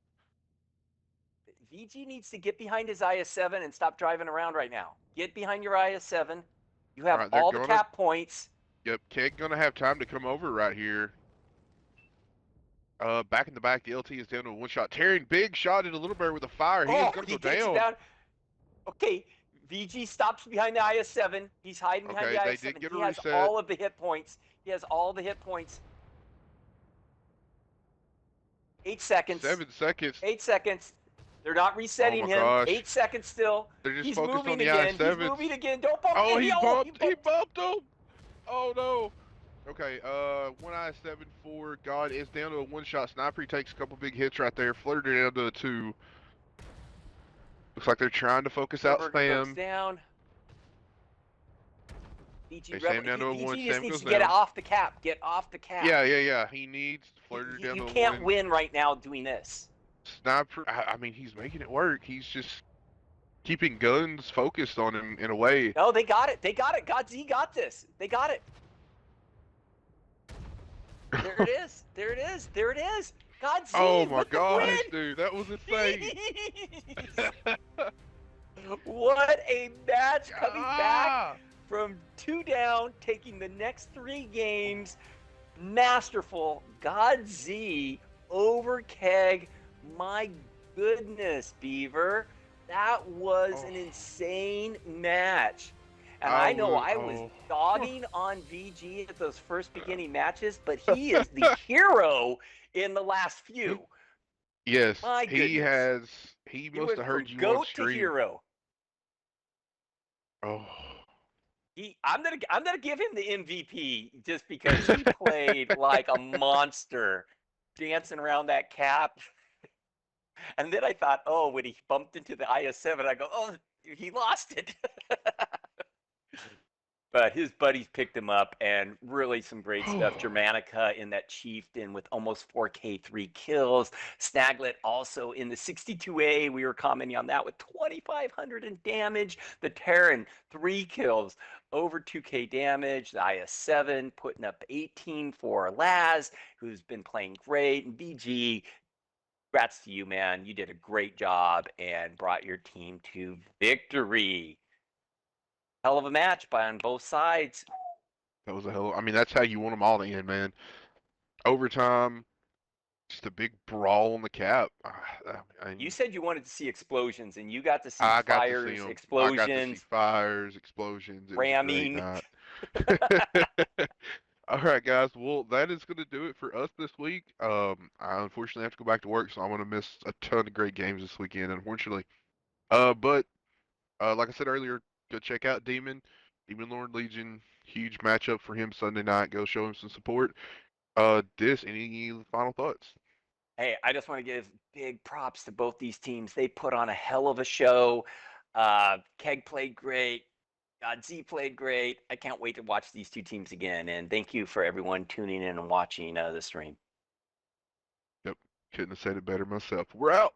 Speaker 2: VG needs to get behind his IS-7 and stop driving around right now. Get behind your IS-7. You
Speaker 1: All
Speaker 2: have
Speaker 1: right, they're
Speaker 2: all the
Speaker 1: gonna.
Speaker 2: cap points.
Speaker 1: Yep, Keg gonna have time to come over right here. Back in the back, the LT is down to a one shot. Tearing big shot into Little Bear with a fire. He is
Speaker 2: Oh,
Speaker 1: gonna
Speaker 2: he
Speaker 1: go
Speaker 2: takes it
Speaker 1: down.
Speaker 2: down. Okay, VG stops behind the IS-7. He's hiding behind
Speaker 1: Okay,
Speaker 2: the
Speaker 1: they did
Speaker 2: IS-7.
Speaker 1: get a
Speaker 2: He has
Speaker 1: reset.
Speaker 2: all of the hit points. He has all the hit points. 8 seconds.
Speaker 1: 7 seconds.
Speaker 2: 8 seconds. They're not
Speaker 1: Oh
Speaker 2: resetting
Speaker 1: my
Speaker 2: him.
Speaker 1: gosh.
Speaker 2: 8 seconds still.
Speaker 1: They're just
Speaker 2: He's
Speaker 1: focused on
Speaker 2: moving
Speaker 1: the
Speaker 2: again. He's
Speaker 1: I-7s.
Speaker 2: moving again. Don't bump
Speaker 1: Oh,
Speaker 2: it.
Speaker 1: he
Speaker 2: He
Speaker 1: bumped. He
Speaker 2: bumped.
Speaker 1: bumped him. Oh no. Okay, one I-7 for God is down to a one shot. Sniper he takes a couple big hits right there. Flirted down to a 2. Looks like they're trying to focus out
Speaker 2: Burger goes
Speaker 1: Spam.
Speaker 2: down. VG
Speaker 1: Okay,
Speaker 2: Rebel.
Speaker 1: Sam down to a 1.
Speaker 2: VG just
Speaker 1: Sam
Speaker 2: needs
Speaker 1: goes
Speaker 2: to get
Speaker 1: down.
Speaker 2: off the cap. Get off the cap.
Speaker 1: Yeah, yeah, yeah. He needs flirted down
Speaker 2: You
Speaker 1: to a
Speaker 2: can't
Speaker 1: 1.
Speaker 2: win right now doing this.
Speaker 1: Sniper, I mean, he's making it work. He's just keeping guns focused on him in a way.
Speaker 2: No, they got it. They got it. GODZX got this. They got it. There it is. There it is. There it is.
Speaker 1: Oh
Speaker 2: GODZX
Speaker 1: my
Speaker 2: with the
Speaker 1: gosh, dude, that was insane.
Speaker 2: win. What a match coming back.
Speaker 1: Ah!
Speaker 2: from 2 down, taking the next 3 games. Masterful. GODZX over KEG. My goodness, Beaver. That was
Speaker 1: Oh,
Speaker 2: an insane match. And
Speaker 1: I
Speaker 2: I know
Speaker 1: was.
Speaker 2: I was
Speaker 1: Oh,
Speaker 2: dogging on VG at those first beginning matches, but he is the hero in the last
Speaker 1: he,
Speaker 2: few.
Speaker 1: yes,
Speaker 2: My
Speaker 1: he
Speaker 2: goodness.
Speaker 1: has. He
Speaker 2: He
Speaker 1: must
Speaker 2: went
Speaker 1: have heard
Speaker 2: from
Speaker 1: you on
Speaker 2: goat to
Speaker 1: stream.
Speaker 2: hero.
Speaker 1: Oh.
Speaker 2: I'm gonna give him the MVP just because he played like a monster, dancing around that cap. And then I thought, oh, when he bumped into the IS-7, I go, oh, he lost it. But his buddies picked him up, and really some great stuff. Germanica in that Chieftain with almost 4K, 3 kills. Snaglet also in the 62A. We were commenting on that with 2,500 in damage. The Terran, 3 kills, over 2K damage. The IS-7 putting up 18 for Laz, who's been playing great. And BG, congrats to you, man. You did a great job and brought your team to victory. Hell of a match by on both sides.
Speaker 1: That was a hell. I mean, that's how you want them all to end, man. Overtime, just a big brawl on the cap.
Speaker 2: You said you wanted to see explosions, and you got to see
Speaker 1: I got to see
Speaker 2: fires,
Speaker 1: them. I got to see
Speaker 2: explosions,
Speaker 1: fires, explosions. It was a great
Speaker 2: ramming.
Speaker 1: night. All right, guys. Well, that is going to do it for us this week. I unfortunately have to go back to work, so I'm going to miss a ton of great games this weekend, unfortunately. But like I said earlier, go check out Demon Lord Legion. Huge matchup for him Sunday night. Go show him some support. Any final thoughts?
Speaker 2: Hey, I just want to give big props to both these teams. They put on a hell of a show. Keg played great. Z played great. I can't wait to watch these two teams again. And thank you for everyone tuning in and watching the stream.
Speaker 1: Yep, couldn't have said it better myself. We're out.